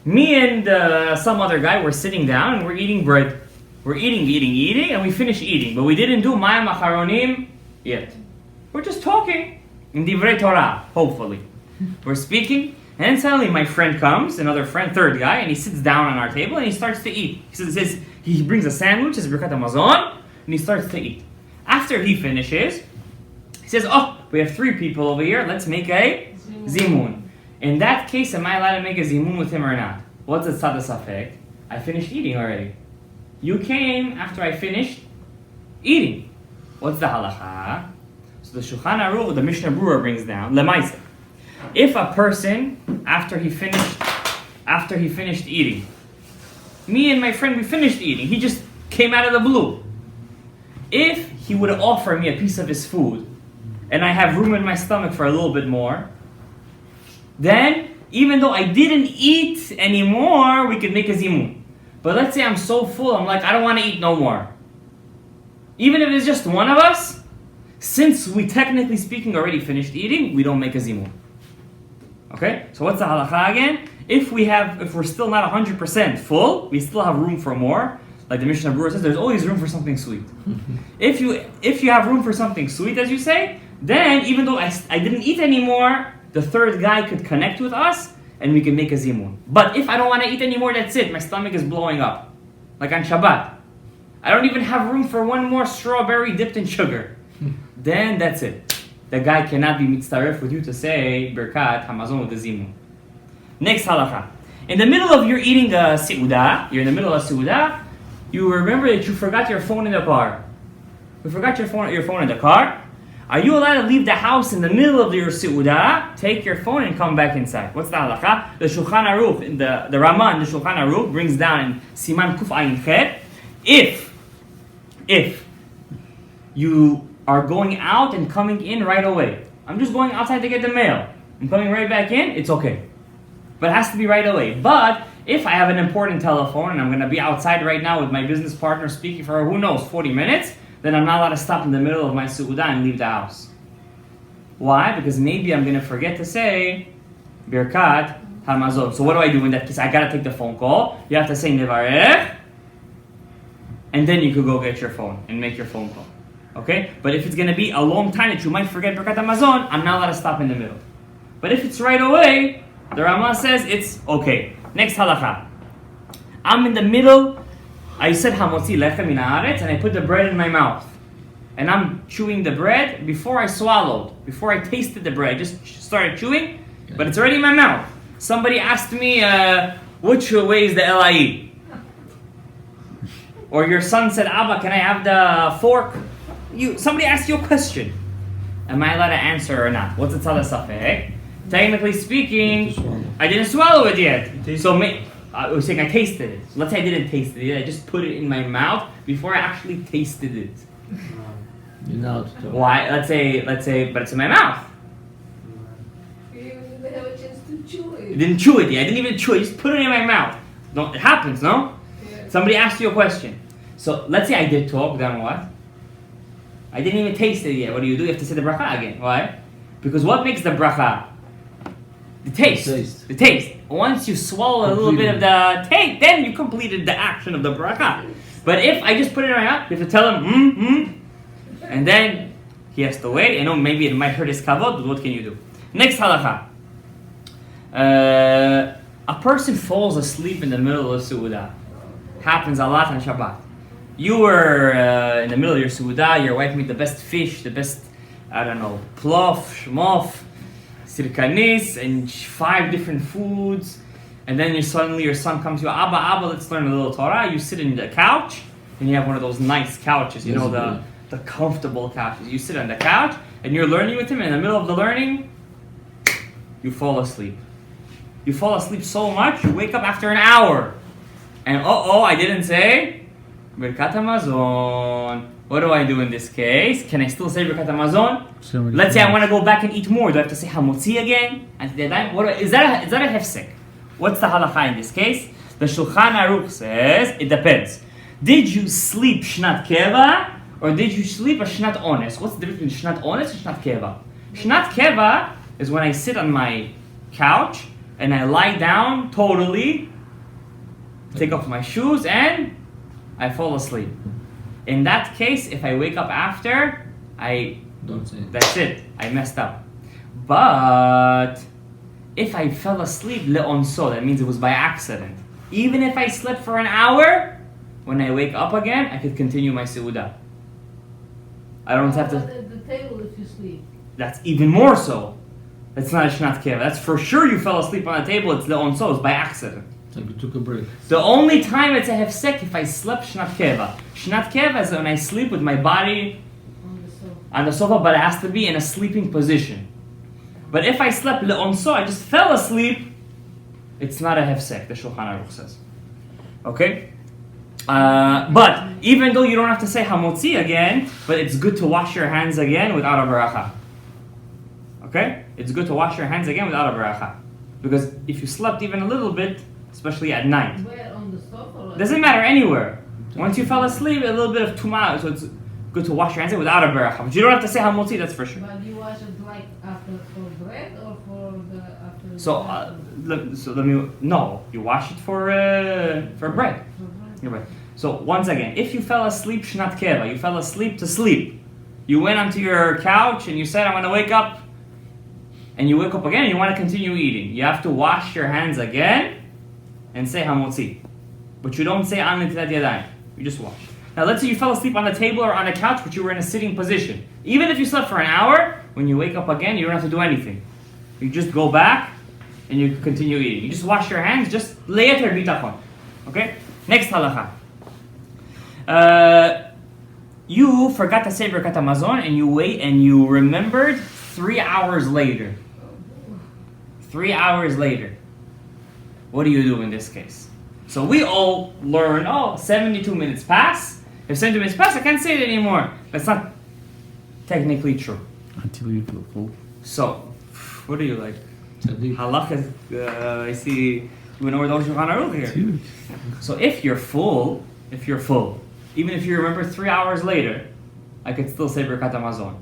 Me and some other guy were sitting down and we're eating bread. We're eating, and we finish eating. But we didn't do Mayim Acharonim yet. We're just talking in Divrei Torah, hopefully. We're speaking, and then suddenly my friend comes, another friend, third guy, and he sits down on our table and he starts to eat. He brings a sandwich, says Birkat HaMazon, and he starts to eat. After he finishes, he says, we have 3 people over here, let's make a zimun. In that case, am I allowed to make a zimun with him or not? What's the tzad safek? I finished eating already. You came after I finished eating. What's the halacha? So the Shulchan Aruch, the Mishnah Berurah brings down, lemaisa. If a person, after he finished eating, me and my friend, we finished eating, he just came out of the blue. If he would offer me a piece of his food, and I have room in my stomach for a little bit more, then, even though I didn't eat anymore, we could make a zimun. But let's say I'm so full, I'm like, I don't want to eat no more. Even if it's just one of us, since we technically speaking already finished eating, we don't make a zimun. Okay? So what's the halakha again? If we're still not 100% full, we still have room for more. Like the Mishnah Berurah says, there's always room for something sweet. If you have room for something sweet, as you say, then even though I didn't eat anymore, the third guy could connect with us and we can make a zimun. But if I don't want to eat anymore, that's it. My stomach is blowing up. Like on Shabbat. I don't even have room for one more strawberry dipped in sugar. Then that's it. The guy cannot be mitzaref with you to say Birkat HaMazon with the zimun. Next halakha. In the middle of your eating a seudah, you're in the middle of seudah, you remember that you forgot your phone in the car. You forgot your phone in the car. Are you allowed to leave the house in the middle of your seudah, take your phone and come back inside? What's the halakha? The Shulchan Aruch, the Rama in the Shulchan Aruch brings down in Siman Kuf Ayin Chet, if you are going out and coming in right away, I'm just going outside to get the mail, I'm coming right back in, it's okay. But it has to be right away. But If I have an important telephone and I'm going to be outside right now with my business partner speaking for, who knows, 40 minutes, then I'm not allowed to stop in the middle of my Su'udah and leave the house. Why? Because maybe I'm going to forget to say Birkat HaMazon. So what do I do in that case? I got to take the phone call. You have to say Nevarech, and then you could go get your phone and make your phone call. Okay? But if it's going to be a long time that you might forget Birkat HaMazon, I'm not allowed to stop in the middle. But if it's right away, the Rama says it's okay. Next halakha. I'm in the middle. I said Hamotzi lechem min haaretz, and I put the bread in my mouth. And I'm chewing the bread before I swallowed, before I tasted the bread. I just started chewing, but it's already in my mouth. Somebody asked me, which way is the LIE? Or your son said, Abba, can I have the fork? Somebody asked you a question. Am I allowed to answer or not? What's the tzad safek? Technically speaking, I didn't swallow it yet. So I was saying I tasted it. So let's say I didn't taste it yet. I just put it in my mouth before I actually tasted it. You're not. Why? Let's say, but it's in my mouth. You didn't have a chance to chew it. I didn't chew it yet. I didn't even chew it. I just put it in my mouth. No, it happens, no? Yeah. Somebody asked you a question. So let's say I did talk, then what? I didn't even taste it yet. What do? You have to say the bracha again. Why? Because what makes the bracha? The taste. The taste. Once you swallow a little bit of the taste, then you completed the action of the bracha. But if I just put it in my mouth, you have to tell him, and then he has to wait. I know maybe it might hurt his kavod, but what can you do? Next halakha. A person falls asleep in the middle of Su'udah. Happens a lot on Shabbat. You were in the middle of your Su'udah, your wife made the best fish, the best, I don't know, plof, shmof, sirkanis, and 5 different foods. And then suddenly your son comes to you, Abba, let's learn a little Torah. You sit in the couch, and you have one of those nice couches, you know, the comfortable couches. You sit on the couch, and you're learning with him, and in the middle of the learning, you fall asleep. You fall asleep so much, you wake up after an hour. And I didn't say Birkat HaMazon. What do I do in this case? Can I still say Birkat HaMazon? Let's say I want to go back and eat more. Do I have to say Hamotzi again? Is that a hefsek? What's the halakha in this case? The Shulchan Aruch says, it depends. Did you sleep Shnat Keva or did you sleep a Shnat Ones? What's the difference between Shnat Ones and Shnat Keva? Shnat Keva is when I sit on my couch and I lie down totally, take off my shoes, and I fall asleep. In that case, if I wake up after, Don't say it. that's it. I messed up. But if I fell asleep le'onso, that means it was by accident. Even if I slept for an hour, when I wake up again, I could continue my Su'udah. I don't have to. At the table if you sleep. That's even more so. That's not a Shnat Keva. That's for sure you fell asleep on the table. It's le'onso. It's by accident. It's like you took a break. The only time it's a hefsek if I slept Shnat Keva. Shnat Keva is when I sleep with my body on the sofa, but it has to be in a sleeping position. But if I slept le'onso, I just fell asleep, it's not a hefsek, the Shulchan Aruch says. Okay? But even though you don't have to say Hamotzi again, but it's good to wash your hands again without a beracha. Okay? It's good to wash your hands again without a beracha. Because if you slept even a little bit, especially at night, Where, on the sofa? Or doesn't matter anywhere. Once you fell asleep, a little bit of tumah, so it's good to wash your hands without a beracha. But you don't have to say Hamotzi, that's for sure. But you wash it like after for bread or for the after? So let me no. You wash it for bread. For bread. You're right. So once again, if you fell asleep Shnat Keva, you fell asleep to sleep. You went onto your couch and you said, "I'm going to wake up," and you wake up again and you want to continue eating. You have to wash your hands again and say Hamotzi, but you don't say An Netilat Yadayim. You just wash. Now let's say you fell asleep on the table or on the couch, but you were in a sitting position. Even if you slept for an hour, when you wake up again, you don't have to do anything. You just go back and you continue eating. You just wash your hands, just lay it or bitachon. Okay? Next halakha. You forgot to say Birkat HaMazon and you wait and you remembered 3 hours later. 3 hours later. What do you do in this case? So we all learn, 72 minutes pass. If 72 minutes pass, I can't say it anymore. That's not technically true. Until you feel full. So, what do you like? Tzaddik. Halakha, I see We know where those Shulchan Aruch here. Huge. So if you're full, even if you remember 3 hours later, I could still say Birkat Hamazon.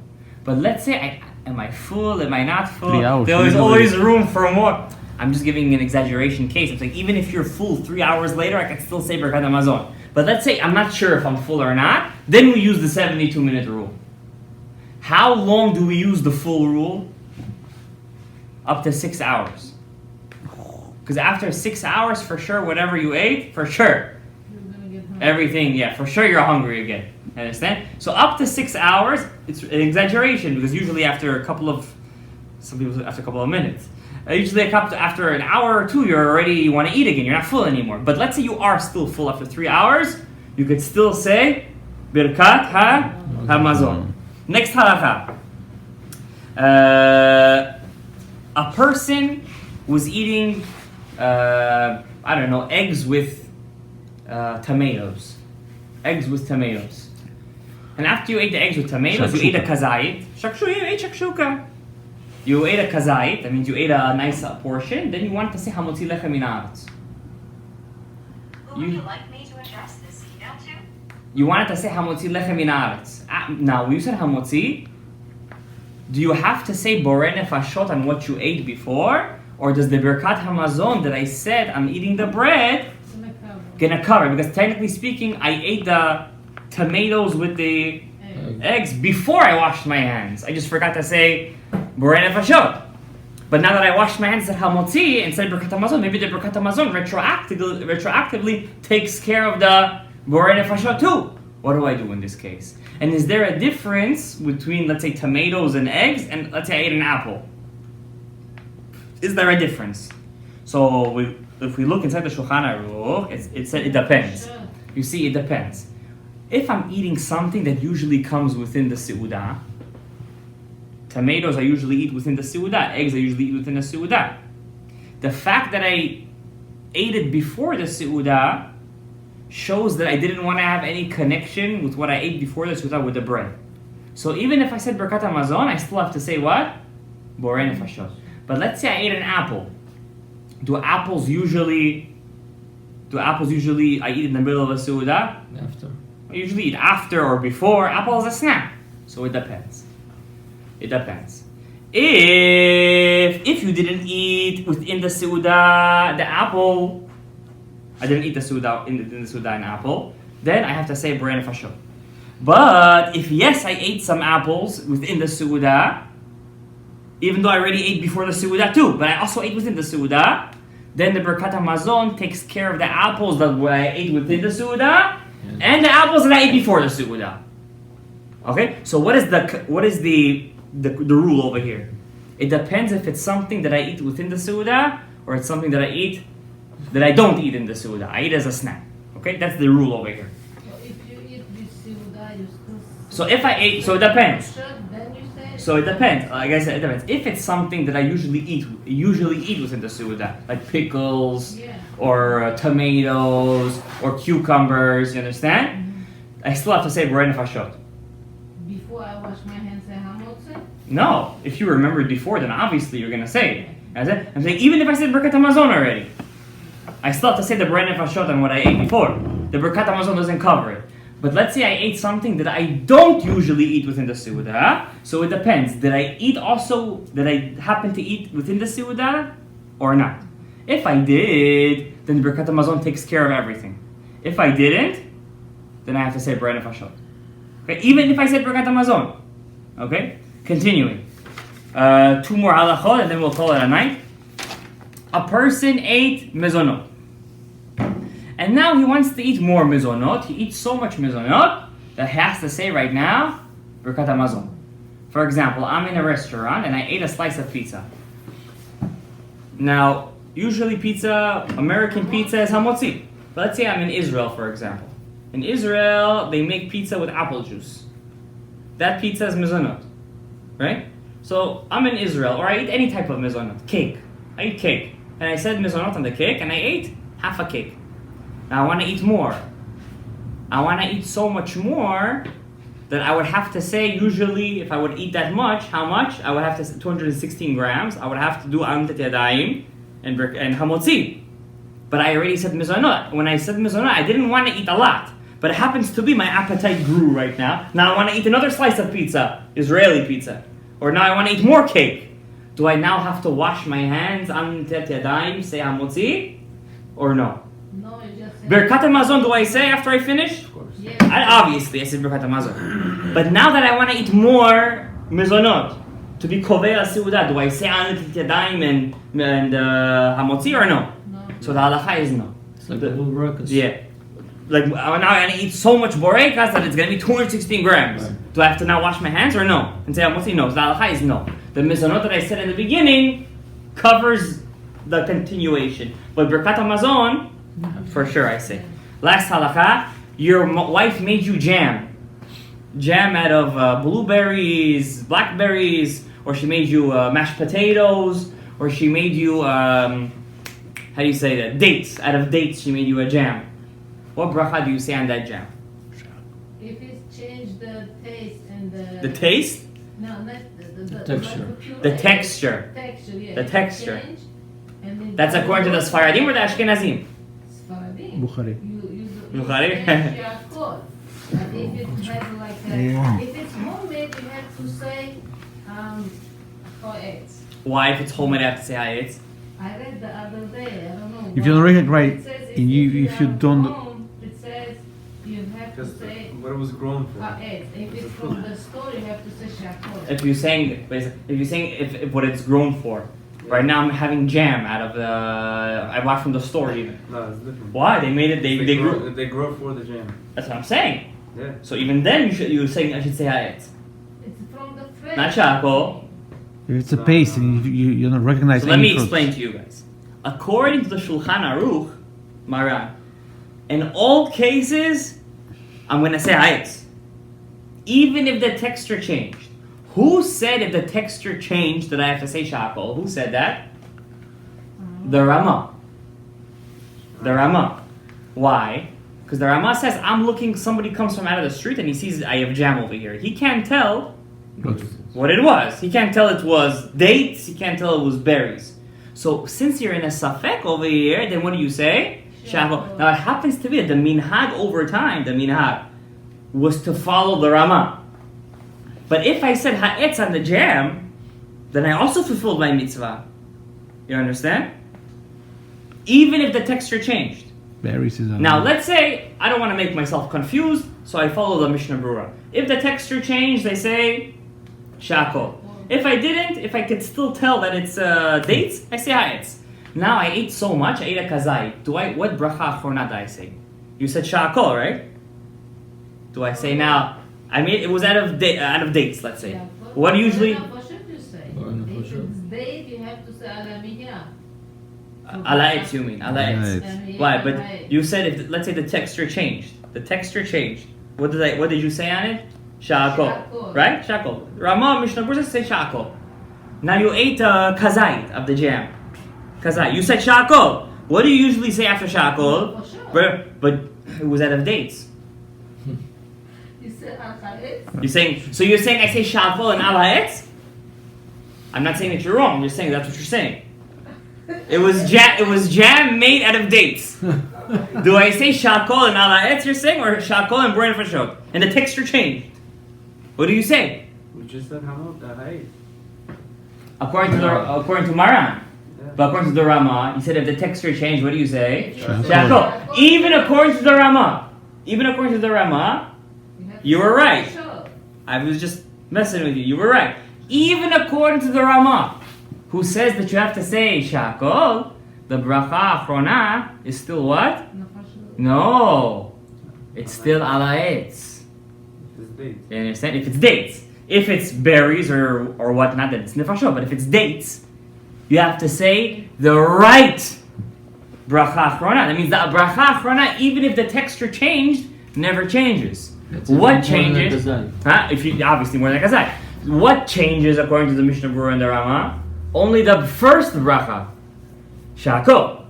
But let's say, am I full? Am I not full? 3 hours. There is always room for more. I'm just giving an exaggeration case. I'm saying even if you're full 3 hours later, I can still say Birkat Hamazon. But let's say I'm not sure if I'm full or not. Then we use the 72-minute rule. How long do we use the full rule? Up to 6 hours. Because after 6 hours, for sure, whatever you ate, for sure, You're gonna get hungry. everything, yeah, for sure you're hungry again. Understand? So up to 6 hours, it's an exaggeration because usually after a couple of minutes. Usually after an hour or two, you want to eat again. You're not full anymore. But let's say you are still full after 3 hours, you could still say Birkat Hamazon. Next halacha. A person was eating, eggs with tomatoes. Eggs with tomatoes. And after you ate the eggs with tomatoes, you ate a kazayit. You ate shakshuka. You ate a kazayit, that means you ate a nice portion, then you wanted to say hamotzi lechem min haaretz. Who would you like me to address this email to? You wanted to say hamotzi lechem min haaretz. Now, when you said hamotzi, do you have to say borei nefashot on what you ate before? Or does the Birkat Hamazon that I said I'm eating the bread It's gonna cover. gonna cover? Because technically speaking, I ate the tomatoes with the eggs before I washed my hands. I just forgot to say borei nefashot. But now that I washed my hands at hamotzi and said Birkat Hamazon, maybe the Birkat Hamazon retroactively takes care of the borei nefashot too. What do I do in this case? And is there a difference between, let's say, tomatoes and eggs, and let's say I ate an apple? Is there a difference? So if we look inside the Shulchan Aruch, it said it depends. Sure. You see, it depends. If I'm eating something that usually comes within the seudah, tomatoes I usually eat within the seudah, eggs I usually eat within the seudah. The fact that I ate it before the seudah shows that I didn't want to have any connection with what I ate before the seudah with the bread. So even if I said Birkat Hamazon, I still have to say what? Borei nefashot. But let's say I ate an apple. Do apples usually I eat in the middle of a seudah? After. I usually eat after or before. Apple is a snack. So it depends. It depends. If you didn't eat within the seudah, the apple, I didn't eat the seudah in the seudah an apple, then I have to say borei nefashot. But if yes, I ate some apples within the seudah, even though I already ate before the seudah too, but I also ate within the seudah, then the Birkat Hamazon takes care of the apples that I ate within the seudah and the apples that I ate before the seudah. Okay, so what is the rule over here? It depends if it's something that I eat within the seudah or it's something that I don't eat in the seudah. I eat as a snack. Okay, that's the rule over here. So if you eat with seudah, you still. So if I ate, so it depends. Then you say. So it depends. Like I said, it depends. If it's something that I usually eat within the seudah, like pickles Yeah. or tomatoes or cucumbers, you understand? Mm-hmm. I still have to say borei nefashot. Before I wash my hands, say hamotzi. No, if you remembered before, then obviously you're gonna say it. I'm saying even if I said Birkat Hamazon already, I still have to say the borei nefashot on what I ate before. The Birkat Hamazon doesn't cover it. But let's say I ate something that I don't usually eat within the seudah. So it depends. Did I happen to eat within the seudah or not? If I did, then the Birkat Hamazon takes care of everything. If I didn't, then I have to say borei nefashot. Okay, even if I said Birkat Hamazon. Okay, continuing. 2 more halachot and then we'll call it a night. A person ate mezonot. And now he wants to eat more mezonot. He eats so much mezonot that he has to say right now, Birkat Hamazon. For example, I'm in a restaurant and I ate a slice of pizza. Now, usually American pizza is hamotzi. But let's say I'm in Israel, for example. In Israel, they make pizza with apple juice. That pizza is mezonot, right? So I'm in Israel, or I eat any type of mezonot, cake. I eat cake. And I said mezonot on the cake, and I ate half a cake. Now I want to eat more. I want to eat so much more that I would have to say, usually, if I would eat that much, how much? I would have to say 216 grams. I would have to do amtet yadayim and hamotzi. but I already said mizonot. When I said mizonot, I didn't want to eat a lot. But it happens to be my appetite grew right now. Now I want to eat another slice of pizza, Israeli pizza. Or now I want to eat more cake. Do I now have to wash my hands on tet yadayim, say hamotzi? Or no? No, you just say. Birkat hamazon do I say after I finish? Of course. Yes. Obviously I said Birkat hamazon. But now that I want to eat more mizonot, to be kovei seudah, do I say on tet yadayim and hamotzi or no? No. So the halacha is no. It's like double brackets. Yeah. Like now I want to eat so much borekas that it's going to be 216 grams. Right. Do I have to now wash my hands or no? And say hamotzi? No. So the halacha is no. The mizonot that I said in the beginning covers the continuation. But Birkat hamazon, for sure I say. Last halacha, your wife made you jam. Jam out of blueberries, blackberries, or she made you mashed potatoes, or she made you, how do you say that? Dates. Out of dates she made you a jam. What bracha do you say on that jam? If it's changed the taste and The taste? No, not the Texture. like puree. The texture. Texture, yeah. The If it texture. change, and then That's according to the Sfaradim or the Ashkenazim? Sfaradim. Bukhari. You Bukhari? change your code. But if it has like Yeah. if it's homemade, you have to say for eggs. Why, if it's homemade, I have to say hayetz? I read the other day. I don't know. If you don't read it right, It says and if you are don't- home, it says you have to Because say what it was grown for. eggs. If it's from the store, you have to say shakol. If you're saying, if what it's grown for. Right now I'm having jam out of the, I bought from the store even. No, it's different. Why? They made it, they grew. They grow for the jam. That's what I'm saying. Yeah. So even then you're saying I should say hayetz. It's from the fresh. Not charcoal. If it's a paste and you don't recognize So let any me fruits. explain to you guys. According to the Shulchan Aruch, Maran, in all cases, I'm going to say hayetz. Even if the texture changed. Who said if the texture changed that I have to say shakol? Who said that? The Rama. The Rama. Why? Because the Rama says, I'm looking, somebody comes from out of the street and he sees I have jam over here. He can't tell what it was. He can't tell it was dates. He can't tell it was berries. So since you're in a safek over here, then what do you say? Shakol. Now it happens to be that the minhag over time, the minhag, was to follow the Rama. But if I said ha'etz on the jam, then I also fulfilled my mitzvah. You understand? Even if the texture changed. Berries is on. Now let's say I don't want to make myself confused, so I follow the Mishnah Berurah. If the texture changed, they say shakol. If I didn't, if I could still tell that it's dates, I say ha'etz. Now I ate so much, I ate a kazai. What bracha achrona do I say? You said shakol, right? Do I say now? I mean, it was out of dates, let's say. Yeah, What usually? What should you say? Or If for sure. it's date, you have to say alamiyah. Alaetz, you mean? Alaetz. Alaetz. Why? But you said if let's say the texture changed. The texture changed. What did you say on it? Shakol. Shakol. Right? Shakol. Rama Mishnah Berurah say shakol. Now you ate kazait of the jam. Kazait. You said shakol. What do you usually say after shakol? For sure. But it was out of dates. You said al-ha'etz. You're saying I say shakol and alaetz? I'm not saying that you're wrong. I'm just saying that's what you're saying. It was jam made out of dates. Do I say shakol and alaetz you're saying, or shakol and bren fashot? And the texture changed. What do you say? We just said ha'etz. According to Maran. But according to the Rama, you said if the texture changed, what do you say? Shakol. Shakol. Even according to the Rama. You were right. For sure. I was just messing with you. You were right. Even according to the Rama, who says that you have to say shakol, the bracha achrona is still what? No, for sure. No. It's still alaetz. It's dates. You understand? If it's dates. If it's berries or whatnot, then it's nefashot. But if it's dates, you have to say the right bracha achrona. That means the bracha achrona, even if the texture changed, never changes. That's What even more than changes? kazai. Huh? If you obviously more than kazai. What changes according to the Mishnah Berurah and the Rama? Only the first bracha, shakol.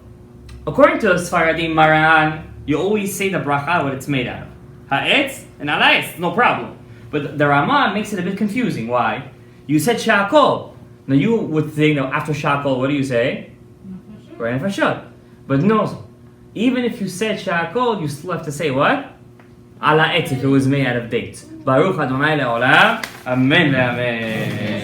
According to Sfaradim Maran, you always say the bracha what it's made out of. Ha'etz and alaetz, no problem. But the Rama makes it a bit confusing. Why? You said shakol. Now you would think that after shakol, what do you say? No, for sure. Bren fashot. But no, even if you said Sha'akol, you still have to say what? Ala et if it was made out of dates. Baruch Adonai le'olam. Amen ve'amen.